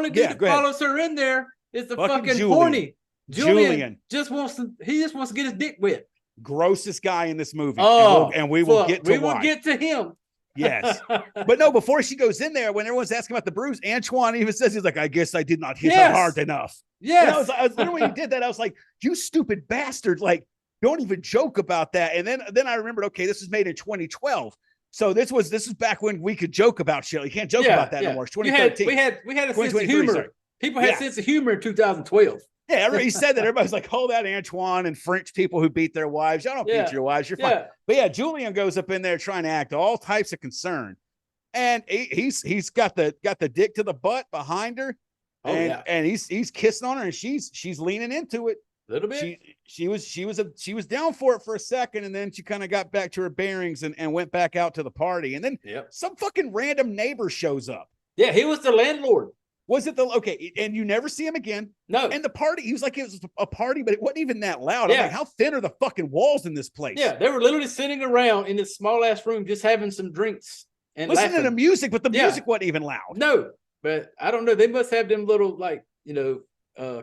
dude that follows her in there is the fucking horny Julian. Just wants to get his dick wet. Grossest guy in this movie. And we will get to him. Yes. But no, before she goes in there, when everyone's asking about the bruise, Antoine even says, he's like, I guess I did not hit her hard enough. Yes. I was literally, when he did that, I was like, you stupid bastard. Like, don't even joke about that. And then I remembered, okay, this was made in 2012. So this was back when we could joke about shit. You can't joke about that no more. It's 2013. We had a sense of humor. Sorry. People had a sense of humor in 2012. Yeah, he said that. Everybody's like, oh, that Antoine and French people who beat their wives. Y'all don't beat your wives. You're fine. But yeah, Julian goes up in there trying to act all types of concern. And he's got the dick to the butt behind her. And he's kissing on her, and she's leaning into it. A little bit. She was down for it for a second, and then she kind of got back to her bearings and went back out to the party. And then some fucking random neighbor shows up. Yeah, he was the landlord. Was it and you never see him again? No. And the party, he was like, it was a party, but it wasn't even that loud. I'm like, how thin are the fucking walls in this place? Yeah, they were literally sitting around in this small ass room just having some drinks and listening to music, but the music wasn't even loud. No, but I don't know. They must have them little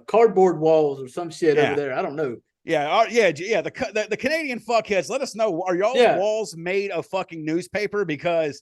cardboard walls or some shit over there. I don't know. The Canadian fuckheads, let us know. Are y'all's walls made of fucking newspaper? Because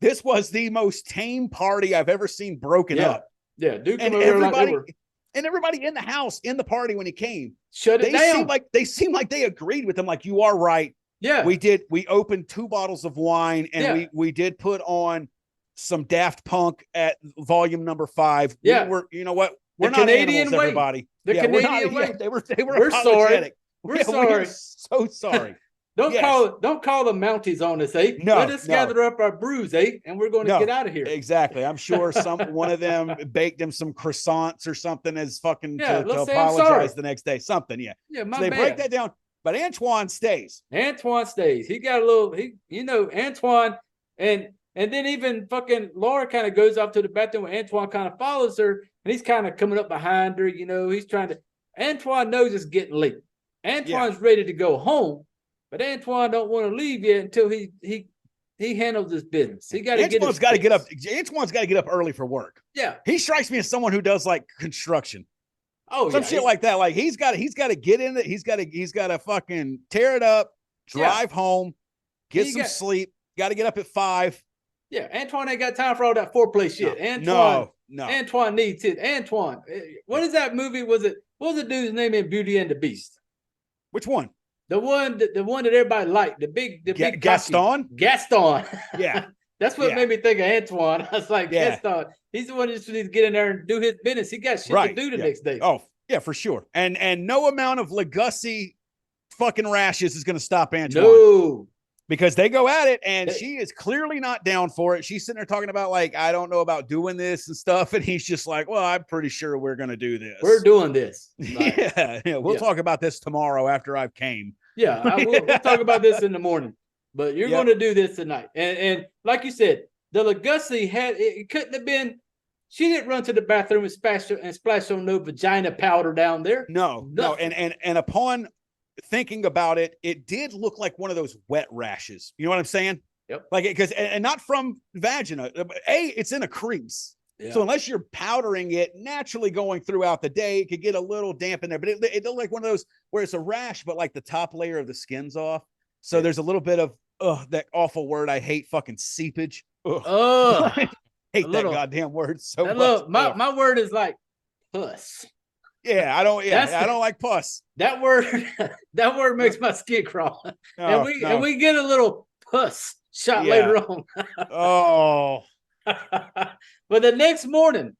this was the most tame party I've ever seen broken up. Yeah, dude. And everybody in the house, in the party when he came, shut it down. They seemed like they agreed with him. Like, you are right. Yeah, we opened 2 bottles of wine, and we did put on some Daft Punk at volume number 5. Yeah, you know what? We're the not Canadian animals, way. everybody. The Canadian way. They were we're apologetic. sorry. We're sorry. We're so sorry. Don't call the Mounties on us, eh? No, let us gather up our brews, eh? And we're going to get out of here. Exactly. I'm sure one of them baked him some croissants or something as fucking to apologize the next day. Something, yeah. Yeah, so they break that down. But Antoine stays. He got a little, Antoine, and then even fucking Laura kind of goes off to the bathroom when Antoine kind of follows her, and he's kind of coming up behind her, he's trying to. Antoine knows it's getting late. Antoine's ready to go home, but Antoine don't want to leave yet until he handles his business. He got to get. Antoine's got to get up. Antoine's got to get up early for work. Yeah, he strikes me as someone who does like construction. Oh, some shit like that. Like he's got to get in it. He's got to fucking tear it up, drive home, get some sleep. Got to get up at 5. Yeah, Antoine ain't got time for all that foreplay shit. No. Antoine needs it. Antoine, what is that movie? What was the dude's name in Beauty and the Beast? Which one? The one that everybody liked. The big Gaston. Gaston. Yeah, that's what made me think of Antoine. I was like, Gaston. He's the one that just needs to get in there and do his business. He got shit to do the next day. Oh yeah, for sure. And no amount of Legacy fucking rashes is going to stop Antoine. No. Because they go at it, and she is clearly not down for it. She's sitting there talking about, like, I don't know about doing this and stuff. And he's just like, well, I'm pretty sure we're going to do this. We're doing this. Like, we'll talk about this tomorrow after I've came. Yeah, we'll talk about this in the morning. But you're going to do this tonight. And like you said, the Legacy it couldn't have been. She didn't run to the bathroom and splash on no vagina powder down there. No. And upon thinking about it, it did look like one of those wet rashes. You know what I'm saying? Yep. Like because and not from vagina. It's in a crease. Yeah. So unless you're powdering it, naturally going throughout the day, it could get a little damp in there. But it looked like one of those where it's a rash, but like the top layer of the skin's off. So there's a little bit of that awful word I hate, fucking seepage. I hate that goddamn word so much. My word is like puss. Yeah, I don't like pus. That word makes my skin crawl. And we get a little pus shot later on. Oh. But the next morning,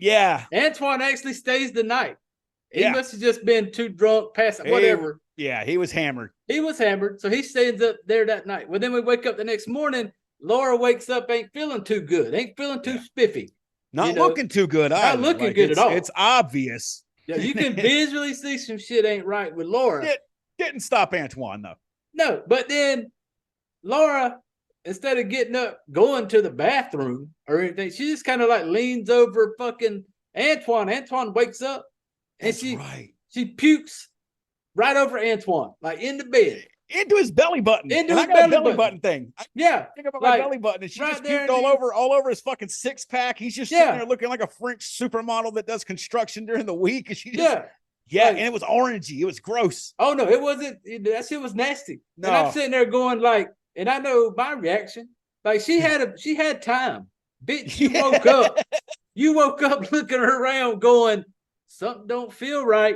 Antoine actually stays the night. He must have just been too drunk, whatever. He was hammered. So he stays up there that night. Well, then we wake up the next morning. Laura wakes up, ain't feeling too good, ain't feeling too spiffy. Not looking too good. Not looking good at all. It's obvious. Yeah, you can visually see some shit ain't right with Laura. Didn't stop Antoine, though. No, but then Laura, instead of getting up, going to the bathroom or anything, she just kind of like leans over fucking Antoine. Antoine wakes up and she pukes right over Antoine, like in the bed. Into his belly button. I got a belly button thing. Think about my belly button. And she just puked all over his fucking 6-pack. He's just sitting there looking like a French supermodel that does construction during the week. And she just and it was orangey. It was gross. Oh no, it wasn't. That shit was nasty. No. And I'm sitting there going like, and I know my reaction. Like she had time. Bitch, you woke up looking around going, something don't feel right.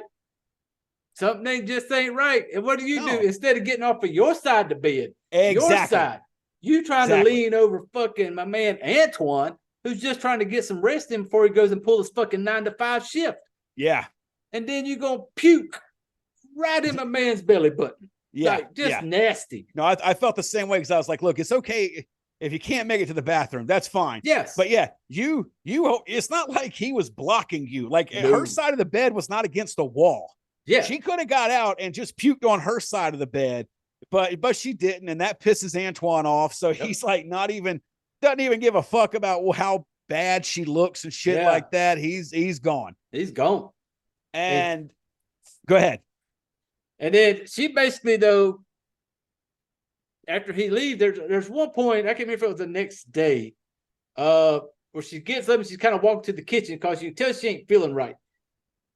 Something just ain't right. And what do you do? Instead of getting off of your side of the bed, your side, you trying to lean over fucking my man Antoine, who's just trying to get some rest in before he goes and pull his fucking 9-to-5 shift. Yeah. And then you gonna puke right in my man's belly button. Yeah. Like, just nasty. No, I felt the same way because I was like, look, it's okay if you can't make it to the bathroom, that's fine. Yes. But you it's not like he was blocking you. Like her side of the bed was not against the wall. Yeah, she could have got out and just puked on her side of the bed, but she didn't, and that pisses Antoine off. So he's like, doesn't even give a fuck about how bad she looks and shit like that. He's gone. He's gone. And go ahead. And then she basically though, after he leaves, there's one point I can't remember if it was the next day, where she gets up and she's kind of walking to the kitchen because you can tell she ain't feeling right.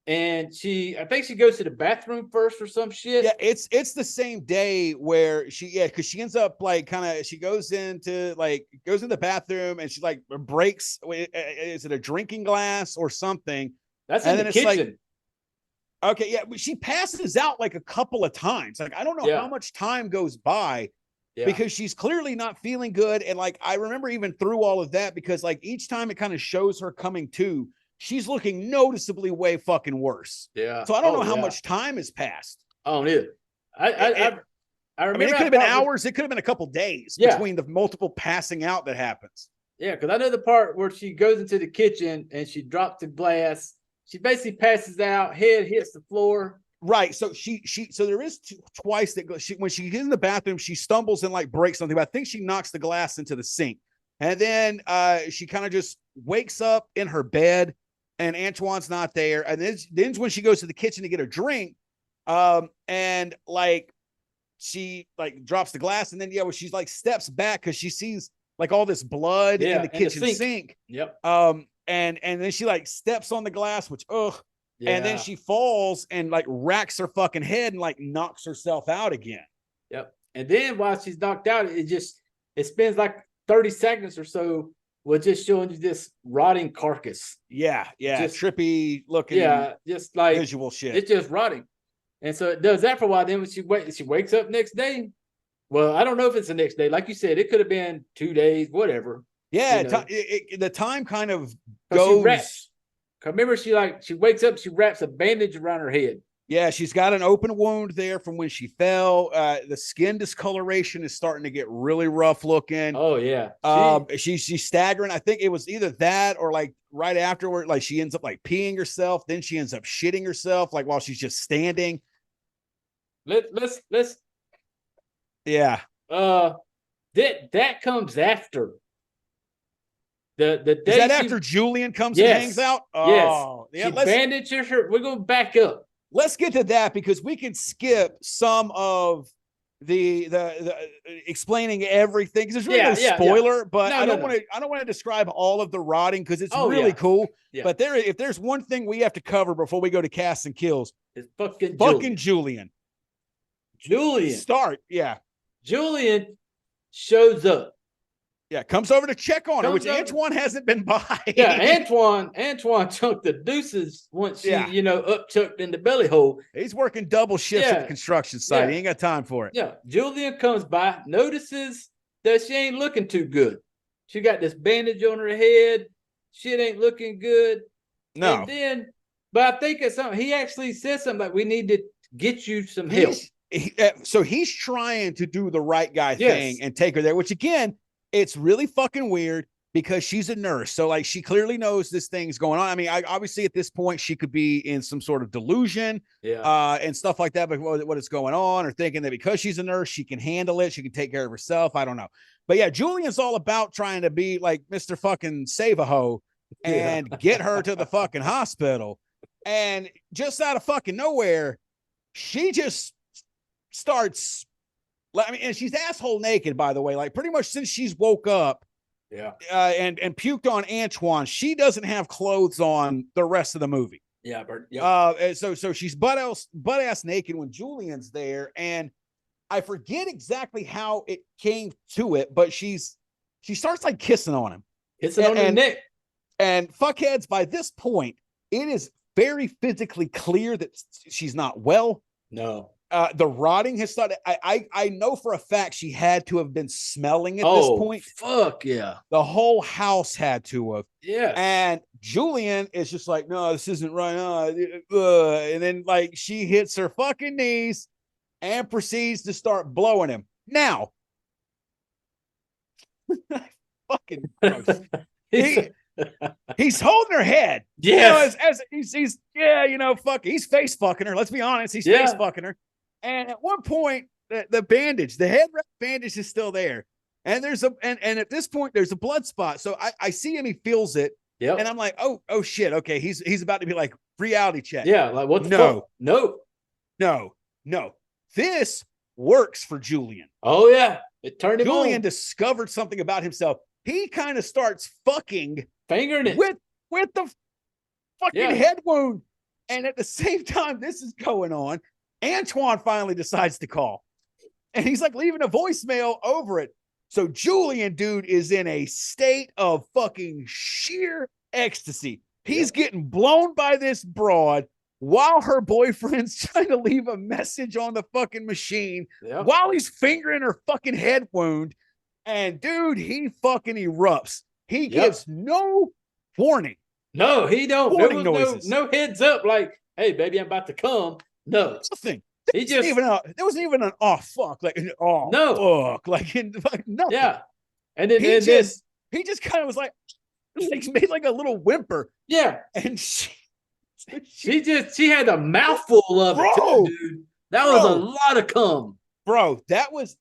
And I think she goes to the bathroom first or some shit. Yeah, it's the same day where because she ends up like she goes into the bathroom and she like breaks. Is it a drinking glass or something? That's in the kitchen. Okay, yeah, but she passes out like a couple of times. Like I don't know how much time goes by because she's clearly not feeling good. And like I remember even through all of that because like each time it kind of shows her coming to. She's looking noticeably way fucking worse. Yeah. So I don't know how much time has passed. I don't either. I mean, it could have been hours. It could have been a couple days between the multiple passing out that happens. Yeah, because I know the part where she goes into the kitchen and she drops the glass. She basically passes out, head hits the floor. Right. So so there is twice that when she gets in the bathroom, she stumbles and like breaks something. But I think she knocks the glass into the sink. And then she kind of just wakes up in her bed and Antoine's not there. And then when she goes to the kitchen to get a drink, and like she like drops the glass, and then when she's like steps back because she sees like all this blood in the kitchen sink. Yep. And then she like steps on the glass, which and then she falls and like racks her fucking head and like knocks herself out again. Yep. And then while she's knocked out, it spends like 30 seconds or so with just showing you this rotting carcass. Yeah, just trippy looking. Yeah, just like visual shit. It's just rotting. And so it does that for a while. Then when she wakes up next day. Well, I don't know if it's the next day. Like you said, it could have been 2 days, whatever. Yeah, the time kind of goes. Remember, she wakes up, she wraps a bandage around her head. Yeah, she's got an open wound there from when she fell. The skin discoloration is starting to get really rough looking. Oh yeah. She's staggering. I think it was either that or like right afterward, like she ends up like peeing herself. Then she ends up shitting herself, like while she's just standing. Let's. Yeah. That comes after. The day is that after Julian comes and hangs out? Oh, yes. She bandages her. We're going to back up. Let's get to that because we can skip some of the explaining everything. There's really no spoiler, but I don't want to describe all of the rotting because it's really cool. Yeah. But if there's one thing we have to cover before we go to cast and kills, it's fucking Julian. Julian shows up. Yeah, comes over to check on her, which Antoine hasn't been by. Yeah, Antoine chunked the deuces once she, up chucked in the belly hole. He's working double shifts at the construction site. He ain't got time for it. Yeah, Julian comes by, notices that she ain't looking too good. She got this bandage on her head. Shit ain't looking good. No. And then, but I think it's something. He actually said something like, "We need to get you some help." So he's trying to do the right guy thing and take her there, which again, it's really fucking weird because she's a nurse. So like she clearly knows this thing's going on. I mean, obviously at this point she could be in some sort of delusion and stuff like that, but what is going on, or thinking that because she's a nurse, she can handle it. She can take care of herself. I don't know. But yeah, Julian's all about trying to be like Mr. fucking Save-A-Ho and get her to the fucking hospital. And just out of fucking nowhere, she just starts, I mean, and she's asshole naked, by the way, like pretty much since she's woke up and puked on Antoine, she doesn't have clothes on the rest of the movie. So she's butt ass naked when Julian's there, and I forget exactly how it came to it, but she starts like kissing on him. Kissing on her neck. And fuckheads, by this point, it is very physically clear that she's not well. No. The rotting has started. I know for a fact she had to have been smelling at this point. Fuck yeah. The whole house had to have. Yeah. And Julian is just like, no, this isn't right. And then like she hits her fucking knees and proceeds to start blowing him. Now, fucking gross. He's holding her head. Yes. As he's he's face fucking her. Let's be honest. He's face fucking her. And at one point, the head wrap bandage is still there. And and at this point, there's a blood spot. So I see him, he feels it. Yep. And I'm like, oh shit. Okay. He's about to be like reality check. Yeah. Like what the fuck? No. This works for Julian. Oh yeah. It turned him on. Julian discovered something about himself. He kind of starts fingering it with the fucking head wound. And at the same time this is going on, Antoine finally decides to call. And he's like leaving a voicemail over it. So Julian, dude, is in a state of fucking sheer ecstasy. He's getting blown by this broad while her boyfriend's trying to leave a message on the fucking machine while he's fingering her fucking head wound. And dude, he fucking erupts. He gives no warning. No, he don't. Warning noises. No heads up like, hey, baby, I'm about to come. No. Nothing. there wasn't even an oh fuck, like oh no, fuck, like nothing. Yeah, and then he just kind of was like made like a little whimper. Yeah, and she had a mouthful of it too, dude. That was a lot of cum, bro. That was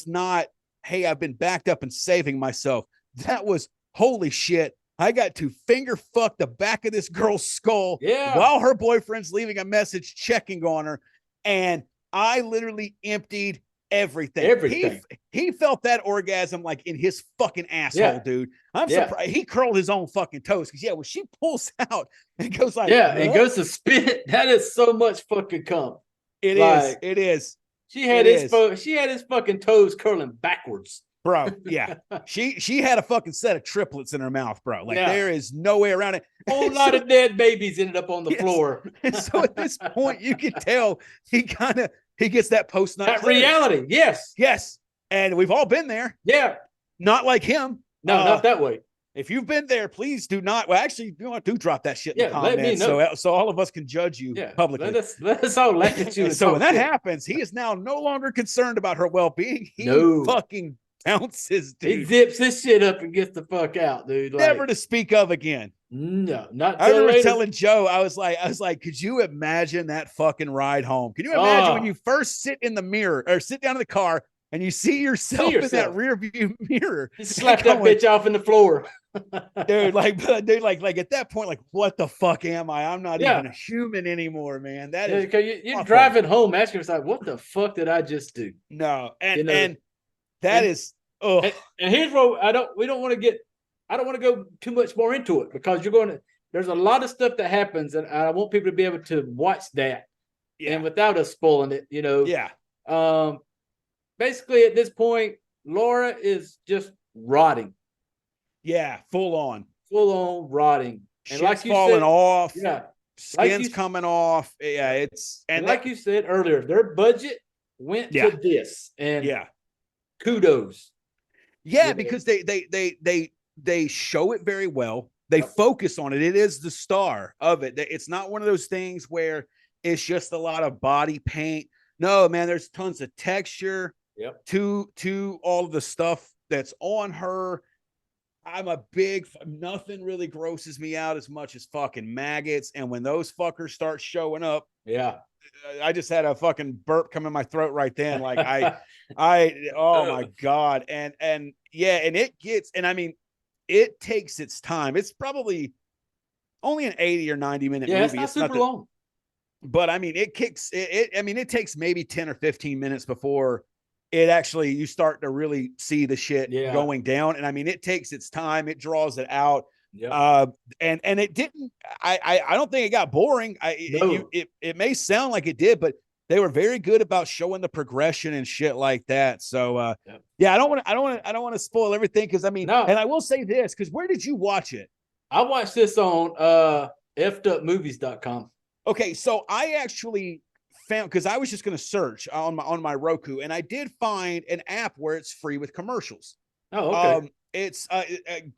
not. Hey, I've been backed up and saving myself. That was holy shit. I got to finger fuck the back of this girl's skull while her boyfriend's leaving a message checking on her. And I literally emptied everything. He felt that orgasm like in his fucking asshole, dude. I'm surprised he curled his own fucking toes because when she pulls out and goes like it goes to spit. That is so much fucking cum. It is. She had his fucking toes curling backwards. Bro, yeah. She had a fucking set of triplets in her mouth, bro. Like there is no way around it. A whole lot of dead babies ended up on the floor. And so at this point, you can tell he gets that post-nut reality. Yes. And we've all been there. Yeah. Not like him. No, not that way. If you've been there, please do not. Well, actually, do drop that shit in the comments, let me know. So all of us can judge you publicly. Let us all laugh at you. So when that happens, he is now no longer concerned about her well-being. He fucking bounces, dude. He zips his shit up and gets the fuck out, dude. Never to speak of again. No, not. I remember telling Joe, I was like, could you imagine that fucking ride home? Can you imagine when you first sit in the mirror or sit down in the car and you see yourself in that rear view mirror? You slap that bitch off in the floor. dude, like at that point, like, what the fuck am I? I'm not even a human anymore, man. That is you're driving home asking yourself, what the fuck did I just do? No, and that is and here's what I don't want to go too much more into it because there's a lot of stuff that happens and I want people to be able to watch that and without us spoiling it, basically at this point, Laura is just rotting. Yeah, full on rotting. And like you falling off. Yeah. Skin's coming off. Yeah, it's like you said earlier, their budget went to this. And kudos. Yeah, because they show it very well. They focus on it. It is the star of it. It's not one of those things where it's just a lot of body paint. No, man, there's tons of texture to all of the stuff that's on her. Nothing really grosses me out as much as fucking maggots. And when those fuckers start showing up, I just had a fucking burp come in my throat right then. Like oh my God. And it takes its time. It's probably only an 80 or 90 minute movie. It's not super long. But I mean, it takes maybe 10 or 15 minutes before it actually, you start to really see the shit going down. And I mean, it takes its time. It draws it out. And it didn't, I don't think it got boring. It may sound like it did, but they were very good about showing the progression and shit like that. So, I don't want to spoil everything. Cause I mean, and I will say this, cause where did you watch it? I watched this on, fedupmovies.com. Okay. So I actually found, because I was just going to search on my Roku, and I did find an app where it's free with commercials. Oh, okay. It's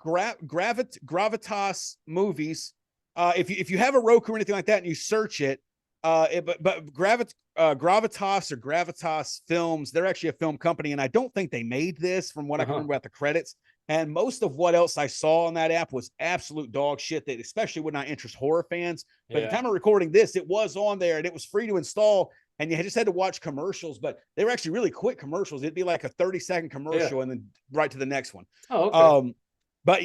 Gravitas Movies. If you have a Roku or anything like that, and you search it, Gravitas or Gravitas Films, they're actually a film company, and I don't think they made this from what I can remember about the credits. And most of what else I saw on that app was absolute dog shit that especially would not interest horror fans. But at the time of recording this, it was on there and it was free to install. And you just had to watch commercials, but they were actually really quick commercials. It'd be like a 30-second commercial and then right to the next one. Oh, okay. But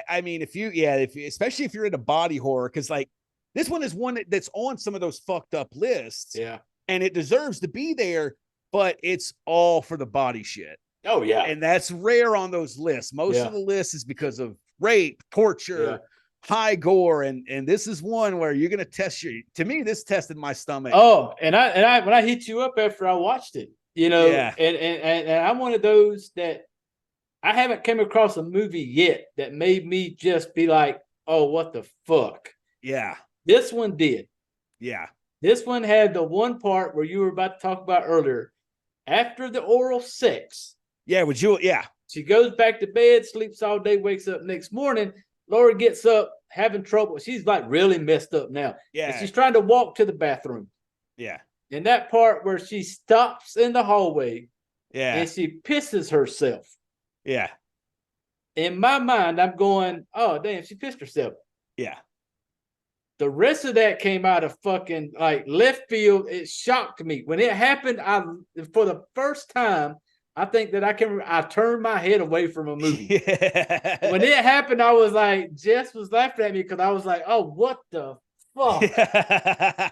I mean, especially if you're into body horror, because like this one is one that's on some of those fucked up lists. Yeah. And it deserves to be there, but it's all for the body shit. Oh, yeah. And that's rare on those lists. Most of the lists is because of rape, torture, high gore. And this is one where you're going to test to me, this tested my stomach. Oh, and I when I hit you up after I watched it, and I'm one of those that I haven't come across a movie yet that made me just be like, oh, what the fuck? Yeah. This one did. Yeah. This one had the one part where you were about to talk about earlier. After the oral sex. Yeah, would you? Yeah. She goes back to bed, sleeps all day, wakes up next morning. Laura gets up, having trouble. She's like really messed up now. Yeah. And she's trying to walk to the bathroom. Yeah. In that part where she stops in the hallway Yeah. and she pisses herself. Yeah. In my mind, I'm going, oh, damn, she pissed herself. Yeah. The rest of that came out of fucking like left field. It shocked me. When it happened, for the first time, I think that I turned my head away from a movie. Yeah. When it happened, I was like, Jess was laughing at me because I was like, oh, what the fuck?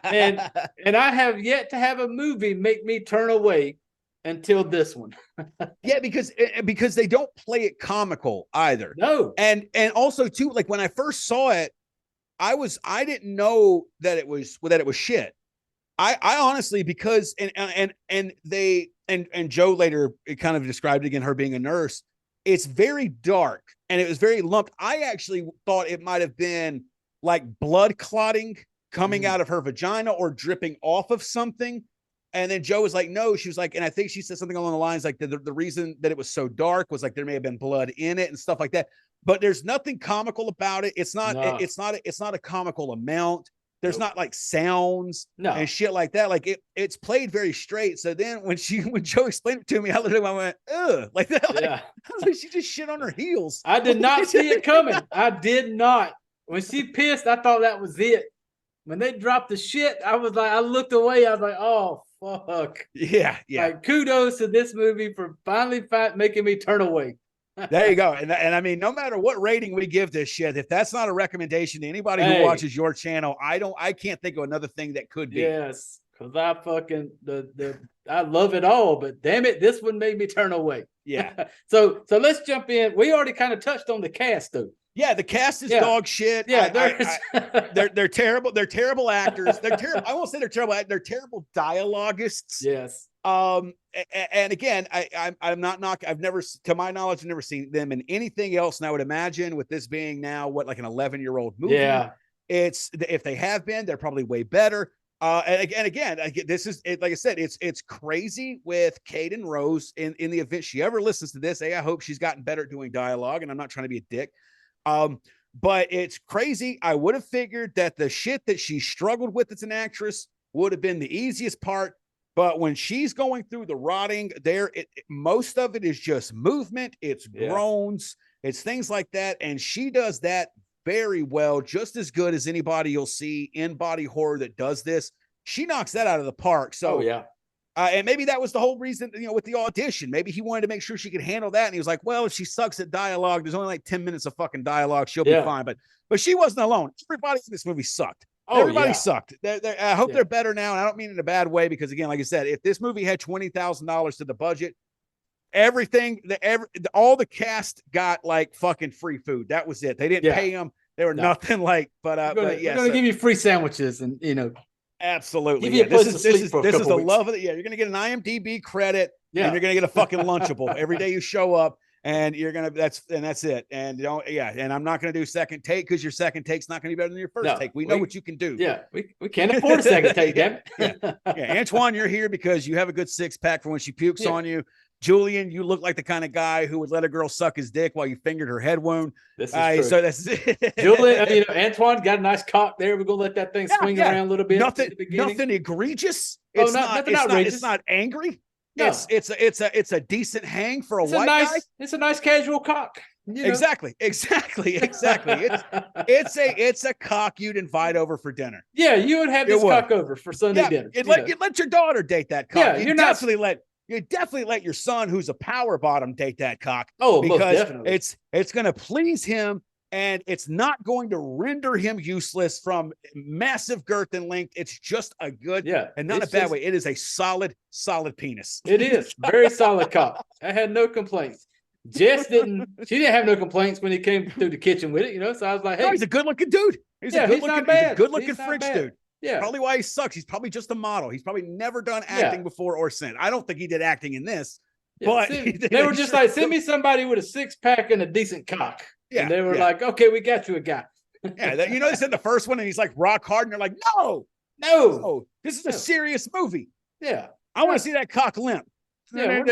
and I have yet to have a movie make me turn away until this one. Yeah, because they don't play it comical either. No. And also too, like when I first saw it, I didn't know that it was shit. I honestly, because and Joe later kind of described again her being a nurse. It's very dark and it was very lumped. I actually thought it might have been like blood clotting coming out of her vagina or dripping off of something. And then Joe was like, no, she was like, and I think she said something along the lines like the reason that it was so dark was like there may have been blood in it and stuff like that. But there's nothing comical about it. It's not a comical amount. There's not like sounds and shit like that. Like it's played very straight. So then when Joe explained it to me, I literally went, ugh, like that. Like, I was like, she just shit on her heels. I did not see it coming. I did not. When she pissed, I thought that was it. When they dropped the shit, I was like, I looked away. I was like, oh fuck. Yeah. Like kudos to this movie for finally making me turn away. There you go. And I mean, no matter what rating we give this shit, if that's not a recommendation to anybody who watches your channel, I can't think of another thing that could be. Yes, because I fucking I love it all, but damn it, this one made me turn away. Yeah. So let's jump in. We already kind of touched on the cast though. Yeah, the cast is dog shit. Yeah, they're terrible. They're terrible actors. They're terrible. I won't say they're terrible. They're terrible dialogists. Yes. And again, I'm not I've never, to my knowledge, I've never seen them in anything else. And I would imagine with this being now like an 11-year-old movie, it's if they have been, they're probably way better. And again, this is like I said, it's crazy with Kate and Rose in the event she ever listens to this. I hope she's gotten better at doing dialogue, and I'm not trying to be a dick. But it's crazy. I would have figured that the shit that she struggled with as an actress would have been the easiest part. But when she's going through the rotting there, most of it is just movement. It's groans. It's things like that. And she does that very well, just as good as anybody you'll see in body horror that does this. She knocks that out of the park. So, and maybe that was the whole reason, with the audition. Maybe he wanted to make sure she could handle that. And he was like, well, if she sucks at dialogue, there's only like 10 minutes of fucking dialogue. She'll be fine. But she wasn't alone. Everybody in this movie sucked. Everybody sucked. I hope they're better now. And I don't mean it in a bad way, because again, like I said, if this movie had $20,000 to the budget, all the cast got like fucking free food. That was it. They didn't pay them. They were nothing like, we're going to give you free sandwiches and, absolutely. Yeah. This is the love of it. Yeah. You're going to get an IMDb credit and you're going to get a fucking Lunchable every day you show up. And you're gonna that's it. And and I'm not gonna do second take, because your second take's not gonna be better than your first take. We know what you can do. Yeah, we can't afford a second take, damn it. Antoine, you're here because you have a good six-pack for when she pukes on you. Julian, you look like the kind of guy who would let a girl suck his dick while you fingered her head wound. This is true. So that's it. Julian, Antoine's got a nice cock there. We're gonna let that thing swing around a little bit. Nothing egregious. Nothing outrageous. It's not angry. No. It's a decent hang for a white guy. It's a nice casual cock. Exactly. It's a cock you'd invite over for dinner. Yeah, you would have this cock over for Sunday dinner. You'd let your daughter date that cock. You definitely let your son, who's a power bottom, date that cock. Oh, because most definitely. It's going to please him. And it's not going to render him useless from massive girth and length. It's just a good, and not a bad way. It is a solid penis. It is very solid cock. I had no complaints. Jess didn't have no complaints when he came through the kitchen with it, So I was like, hey, he's a good looking dude. He's a good looking French dude. Yeah. Probably why he sucks. He's probably just a model. He's probably never done acting before or since. I don't think he did acting in this. But they were just like, send me somebody with a six-pack and a decent cock. Yeah, and they were like, okay, we got you a guy. They said the first one, and he's like rock hard, and they're like, no, this is a serious movie. Yeah, I want to see that cock limp. Yeah,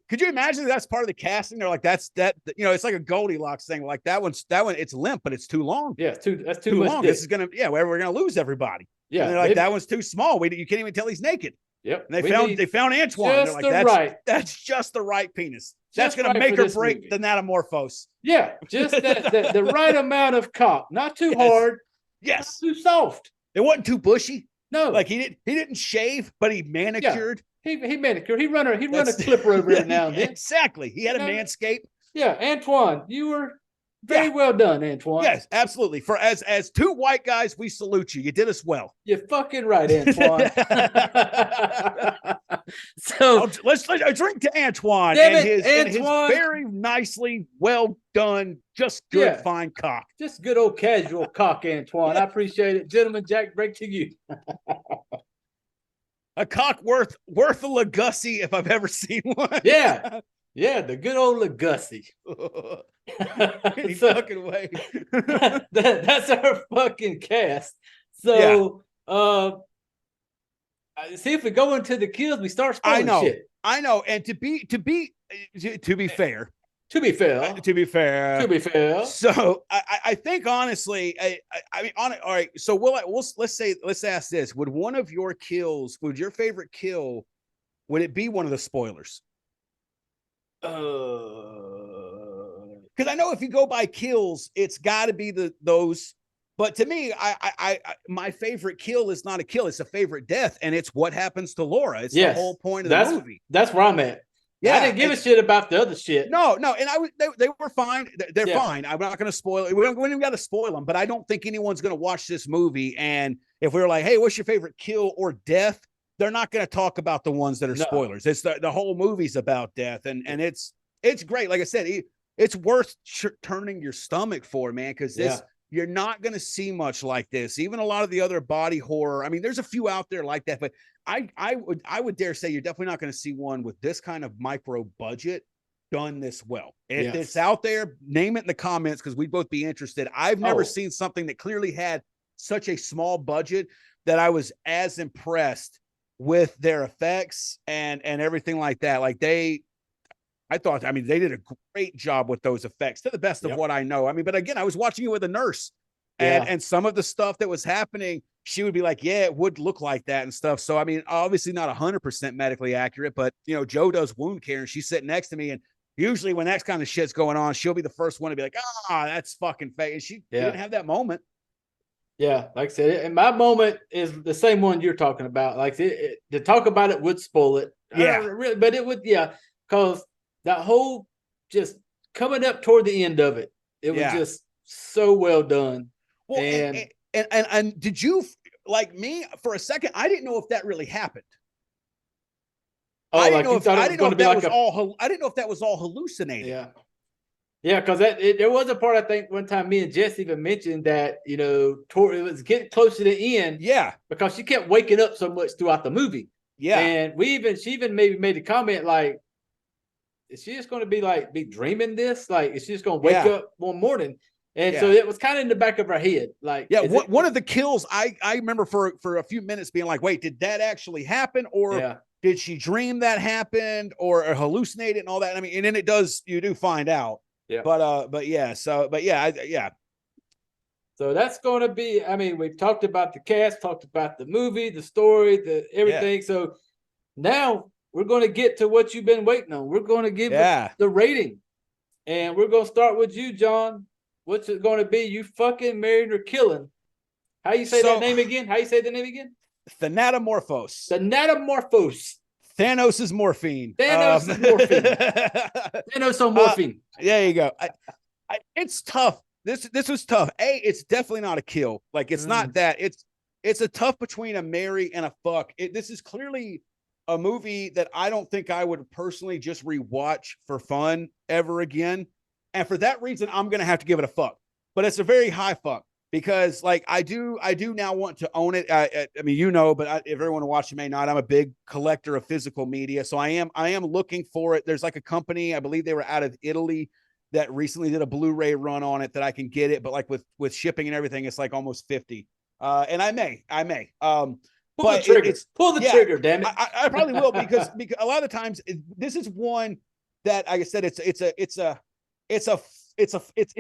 could you imagine that's part of the casting? They're like, that's it's like a Goldilocks thing. Like that one, it's limp, but it's too long. Yeah, that's too much. This is we're gonna lose everybody. Yeah, and they're like, that one's too small. You can't even tell he's naked. Yep. And they found Antoine. They're like, that's just the right penis. That's going to make or break the Thanatomorphose. Yeah, just the right amount of cock, not too hard, not too soft. It wasn't too bushy. No, like he didn't shave, but he manicured. Yeah. He manicured. He'd run a clipper over every now and then. Exactly. He had a manscape. Yeah, Antoine, you were very well done, Antoine. Yes, absolutely. For as two white guys, we salute you. You did us well. You're fucking right, Antoine. So let's drink to Antoine and his very nicely well done, just good, fine cock. Just good old casual cock, Antoine. I appreciate it, gentlemen. Jack, break to you. A cock worth a Legacy if I've ever seen one. Yeah. Yeah, the good old Legacy. Any fucking way. That's our fucking cast. So see, if we go into the kills, we start spoiling shit. I know. And to be fair. So I think honestly, all right. So let's ask this: would one of your kills, would your favorite kill, would it be one of the spoilers? Because I know if you go by kills, it's got to be those. But to me, my favorite kill is not a kill; it's a favorite death, and it's what happens to Laura. It's the whole point of the movie. That's where I'm at. Yeah, I didn't give a shit about the other shit. No, and they were fine. They're fine. I'm not going to spoil it. We don't even got to spoil them. But I don't think anyone's going to watch this movie. And if we were like, "Hey, what's your favorite kill or death?" They're not going to talk about the ones that are spoilers. It's the whole movie's about death, and it's great. Like I said, it's worth turning your stomach for, man, because you're not going to see much like this. Even a lot of the other body horror. I mean, there's a few out there like that, but I would dare say you're definitely not going to see one with this kind of micro budget done this well. If it's out there, name it in the comments because we'd both be interested. I've never seen something that clearly had such a small budget that I was as impressed with their effects and everything like that. Like they did a great job with those effects to the best of what I know. I mean, but again, I was watching it with a nurse and some of the stuff that was happening, she would be like, yeah, it would look like that and stuff. So, I mean, obviously not 100% medically accurate, but Joe does wound care and she's sitting next to me. And usually when that kind of shit's going on, she'll be the first one to be like, that's fucking fake. And she didn't have that moment. Yeah, like I said, and my moment is the same one you're talking about. Like to talk about it would spoil it. Really, but it would, because that whole just coming up toward the end of it, it was just so well done. Well, and did you, like me, for a second, I didn't know if that really happened. I didn't know if that was all hallucinated. Yeah. Yeah, because there was a part I think one time me and Jess even mentioned that it was getting close to the end. Yeah, because she kept waking up so much throughout the movie. Yeah, and she even maybe made a comment like, "Is she just going to be dreaming this? Like, is she just going to wake up one morning?" And so it was kind of in the back of her head. Like, one of the kills I remember for a few minutes being like, "Wait, did that actually happen, or did she dream that happened, or hallucinate it and all that?" I mean, and then you do find out. Yeah, but yeah. So that's going to be. I mean, we've talked about the cast, talked about the movie, the story, the everything. Yeah. So now we're going to get to what you've been waiting on. We're going to give it the rating, and we're going to start with you, John. What's it going to be? You fucking married or killing? How you say that name again? How you say the name again? Thanatomorphose. Thanatomorphose. Thanos is morphine. Thanos is morphine. Thanos on morphine. There you go. It's tough. This was tough. It's definitely not a kill. Like it's not that. It's a tough between a marry and a fuck. This is clearly a movie that I don't think I would personally just rewatch for fun ever again. And for that reason, I'm gonna have to give it a fuck. But it's a very high fuck. Because like I do now want to own it. I mean, but if everyone watching may not, I'm a big collector of physical media. So I am looking for it. There's like a company, I believe they were out of Italy, that recently did a Blu-ray run on it that I can get it. But like with shipping and everything, it's like almost 50. And I may. Pull the trigger. Pull the trigger, damn it. I probably will because a lot of times this is one that, like I said, it's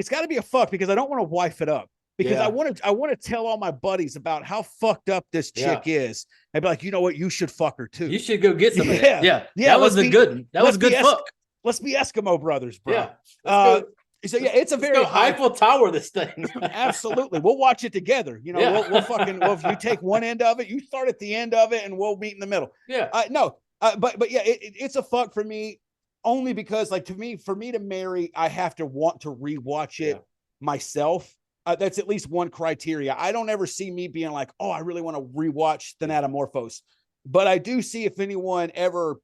got to be a fuck because I don't want to wife it up. because I want to tell all my buddies about how fucked up this chick is. I'd be like, you know what? You should fuck her too. You should go get some of that. Yeah. That was a good one. That was a good fuck. Let's be Eskimo brothers, bro. Yeah. So yeah, it's a very Eiffel Tower this thing. Absolutely. We'll watch it together. You know, we'll fucking, if you take one end of it, you start at the end of it, and we'll meet in the middle. Yeah. But yeah, it's a fuck for me, only because like for me to marry, I have to want to rewatch it myself. That's at least one criteria. I don't ever see me being like, oh, I really want to rewatch Thanatomorphose. But I do see if anyone ever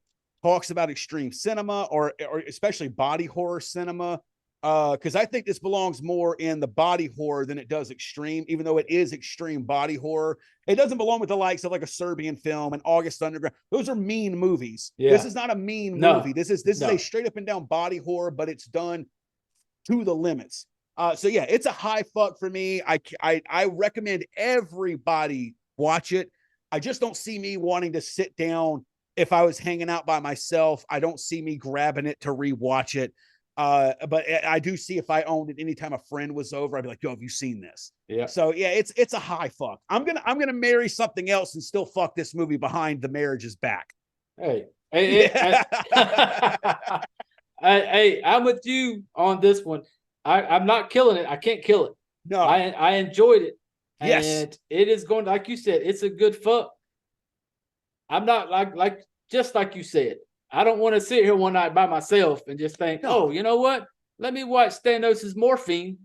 talks about extreme cinema or especially body horror cinema, because I think this belongs more in the body horror than it does extreme, even though it is extreme body horror. It doesn't belong with the likes of like a Serbian film and August Underground. Those are mean movies. Yeah. This is not a mean movie. This is a straight up and down body horror, but it's done to the limits. So yeah, it's a high fuck for me. I recommend everybody watch it. I just don't see me wanting to sit down if I was hanging out by myself. I don't see me grabbing it to rewatch it. But I do see if I owned it anytime a friend was over, I'd be like, yo, have you seen this? Yeah. So yeah, it's a high fuck. I'm gonna marry something else and still fuck this movie behind the marriage's back. Hey, I'm with you on this one. I'm not killing it. I can't kill it. No, I enjoyed it. Yes. And it is going, like you said, it's a good fuck. I'm not like just like you said. I don't want to sit here one night by myself and just think, oh, you know what? Let me watch Thanos' Morphine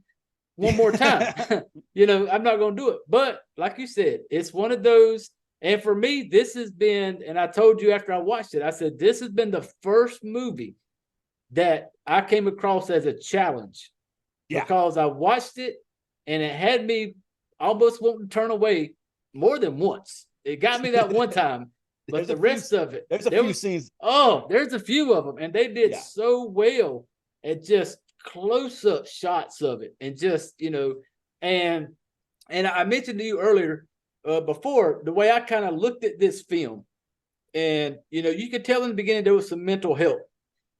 one more time. I'm not going to do it. But like you said, it's one of those. And for me, this has been, and I told you after I watched it, I said, this has been the first movie that I came across as a challenge. Yeah. Because I watched it and it had me almost wanting to turn away more than once. It got me that one time. But the rest of it, there's a few scenes. Oh, there's a few of them, and they did so well at just close-up shots of it, and just and I mentioned to you earlier before the way I kind of looked at this film, and you could tell in the beginning there was some mental health.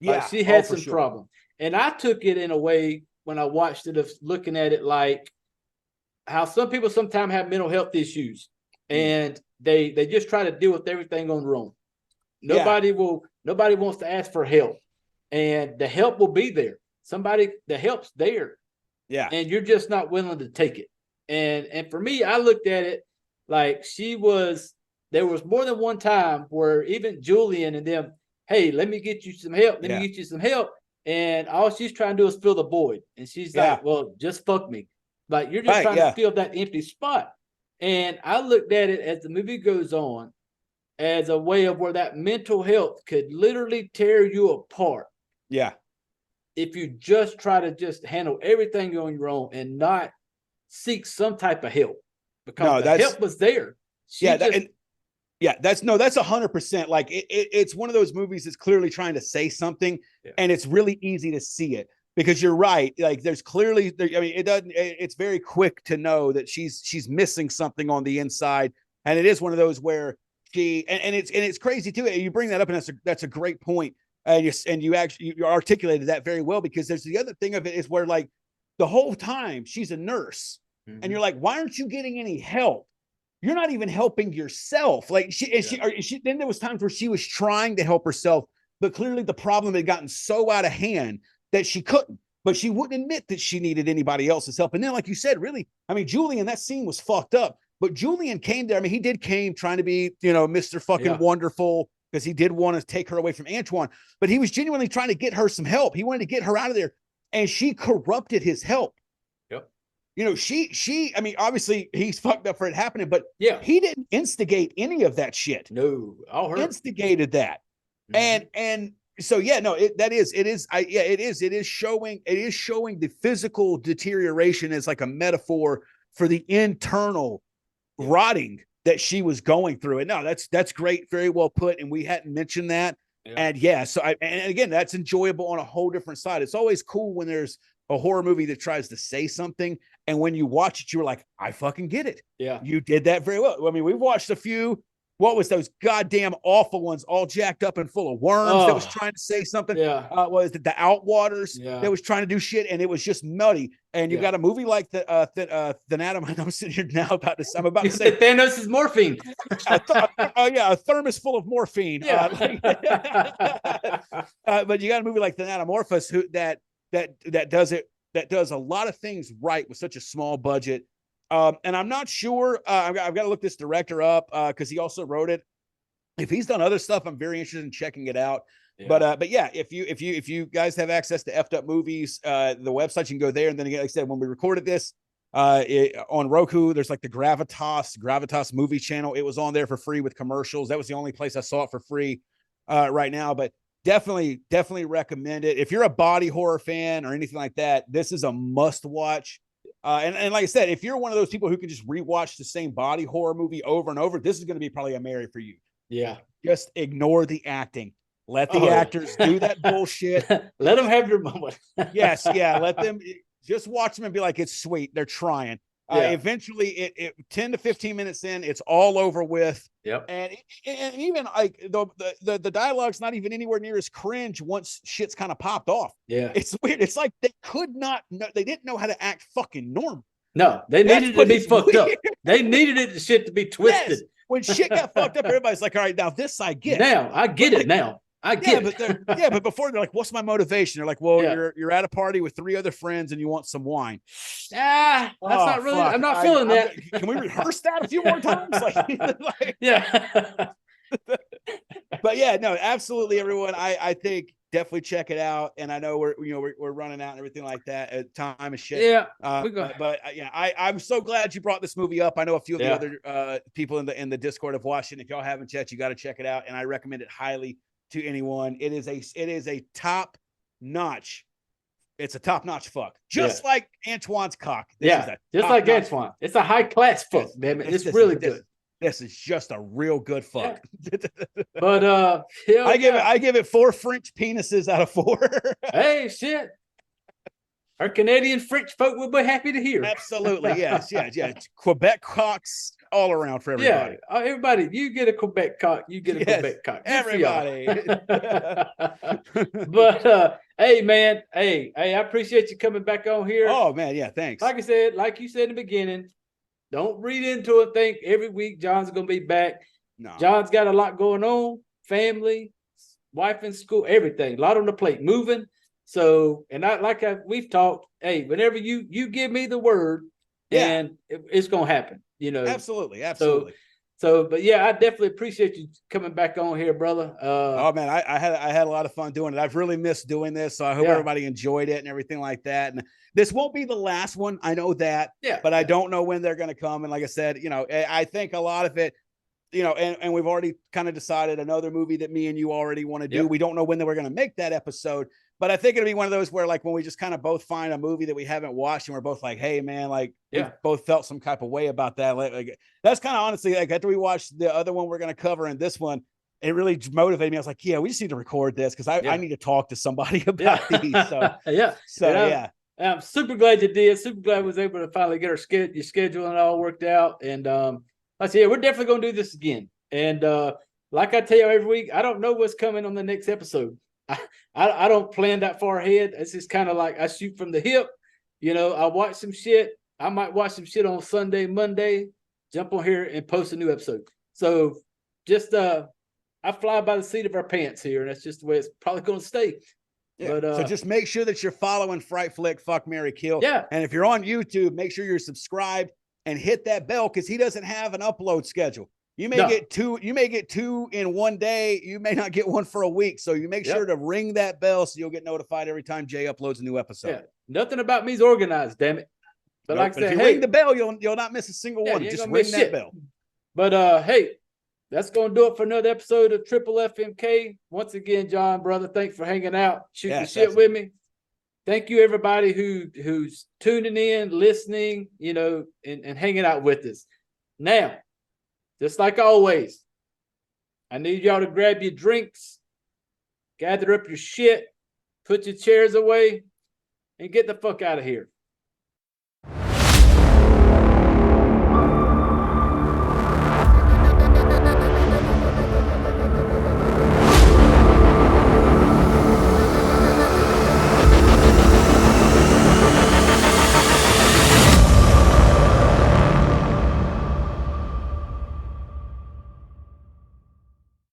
Yeah, like she had some problem, and I took it in a way when I watched it of looking at it like how some people sometimes have mental health issues, and they just try to deal with everything on their own. Nobody wants to ask for help, and the help will be there. The help's there. Yeah. And you're just not willing to take it. And for me, I looked at it like there was more than one time where even Julian and them, hey, let me get you some help. Let me get you some help. And all she's trying to do is fill the void. And she's like, well, just fuck me. Like you're just trying to fill that empty spot. And I looked at it as the movie goes on as a way of where that mental health could literally tear you apart. Yeah. If you just try to just handle everything on your own and not seek some type of help, because the help was there. That's 100%. Like it's one of those movies that's clearly trying to say something, and it's really easy to see it. Because you're right, like there's clearly, it's very quick to know that she's missing something on the inside, and it is one of those where it's crazy too. You bring that up, and that's a great point, and you articulated that very well, because there's the other thing of it is where like the whole time she's a nurse, and you're like, why aren't you getting any help? You're not even helping yourself. Like then there was times where she was trying to help herself, but clearly the problem had gotten so out of hand that she couldn't, but she wouldn't admit that she needed anybody else's help. And then, like you said, really, I mean, Julian, that scene was fucked up, but Julian came there. I mean, he came trying to be, Mr. fucking wonderful, because he did want to take her away from Antoine, but he was genuinely trying to get her some help. He wanted to get her out of there, and she corrupted his help. Yep. I mean, obviously he's fucked up for it happening, but he didn't instigate any of that shit. No, all her. Instigated that. And so it is showing the physical deterioration as like a metaphor for the internal rotting that she was going through. And no, that's great, very well put, and we hadn't mentioned that. And and again, that's enjoyable on a whole different side. It's always cool when there's a horror movie that tries to say something, and when you watch it, you're like, I fucking get it. Yeah, you did that very well. I mean, we've watched a few what was those goddamn awful ones, all jacked up and full of worms that was trying to say something? Yeah. Was it the Outwaters that was trying to do shit, and it was just nutty. And you got a movie like the Thanatomorphose. I'm sitting here now about to say Thanos is morphine. A thermos full of morphine. Yeah. But you got a movie like Thanatomorphose that does a lot of things right with such a small budget. And I'm not sure. I've got to look this director up because he also wrote it. If he's done other stuff, I'm very interested in checking it out. Yeah. But yeah, if you guys have access to Effed Up Movies, the website, you can go there. And then again, like I said, when we recorded this on Roku, there's like the Gravitas movie channel. It was on there for free with commercials. That was the only place I saw it for free right now. But definitely recommend it. If you're a body horror fan or anything like that, this is a must watch. And like I said, if you're one of those people who can just rewatch the same body horror movie over and over, this is going to be probably a Mary for you. Yeah. Just ignore the acting. Let the actors do that bullshit. Let them have their moment. Yes. Yeah. Let them just watch them and be like, it's sweet. They're trying. Eventually, it 10 to 15 minutes in, it's all over with. Yep. And even like the dialogue's not even anywhere near as cringe once shit's kind of popped off. Yeah. It's weird. It's like they didn't know how to act fucking normal. No, they needed it to be fucked up. They needed it shit to be twisted. Yes. When shit got fucked up, everybody's like, all right, now this I get. Now I get it now. I get it. But before they're like, what's my motivation? They're like, well, you're at a party with 3 other friends and you want some wine. That's not really. Fuck. I'm not feeling that. Can we rehearse that a few more times? Yeah. But yeah, no, absolutely, everyone. I think definitely check it out. And I know we're running out and everything like that at time and shit. Yeah. But yeah, I'm so glad you brought this movie up. I know a few of the other people in the Discord have watched it. If y'all haven't yet, you got to check it out. And I recommend it highly to anyone. It is a top notch. It's a top notch fuck, just like Antoine's cock. Just like Antoine. It's a high class fuck, man. It's really good. This is just a real good fuck. Yeah. But I give it 4 French penises out of 4. Hey, shit. Our Canadian French folk will be happy to hear. Absolutely, yes. Quebec cocks all around for everybody. Yeah, everybody, you get a Quebec cock, you get a Quebec cock. Everybody. But hey, man, hey, I appreciate you coming back on here. Oh man, yeah, thanks. Like you said in the beginning, don't read into it. Think every week John's gonna be back. No, John's got a lot going on, family, wife in school, everything, a lot on the plate, moving. So, and we've talked, hey, whenever you give me the word, and it's going to happen, Absolutely. So, but yeah, I definitely appreciate you coming back on here, brother. Oh man, I had a lot of fun doing it. I've really missed doing this. So I hope everybody enjoyed it and everything like that. And this won't be the last one. I know that, but I don't know when they're going to come. And like I said, I think a lot of it, and we've already kind of decided another movie that me and you already want to do. We don't know when we're going to make that episode. But I think it'll be one of those where, like, when we just kind of both find a movie that we haven't watched and we're both like, hey, man, like, we both felt some type of way about that. Like, that's kind of honestly, like, after we watched the other one we're going to cover and this one, it really motivated me. I was like, we just need to record this because I need to talk to somebody about these. So, I'm super glad you did. Super glad I was able to finally get your schedule and all worked out. And I said, we're definitely going to do this again. And like I tell you every week, I don't know what's coming on the next episode. I don't plan that far ahead. It's just kind of like I shoot from the hip. I watch some shit. I might watch some shit on Sunday, Monday, jump on here and post a new episode. So just I fly by the seat of our pants here, and that's just the way it's probably going to stay. Yeah. But, so just make sure that you're following Fright Flick, Fuck, Marry, Kill. Yeah. And if you're on YouTube, make sure you're subscribed and hit that bell because he doesn't have an upload schedule. You may get two in one day. You may not get one for a week. So you make sure to ring that bell so you'll get notified every time Jay uploads a new episode. Yeah. Nothing about me is organized, damn it. But like I said, if you ring the bell, you'll not miss a single one. Just ring that bell. But hey, that's gonna do it for another episode of Triple FMK. Once again, John, brother, thanks for hanging out, shooting shit with me. Thank you, everybody who's tuning in, listening, and hanging out with us. Now, just like always, I need y'all to grab your drinks, gather up your shit, put your chairs away, and get the fuck out of here.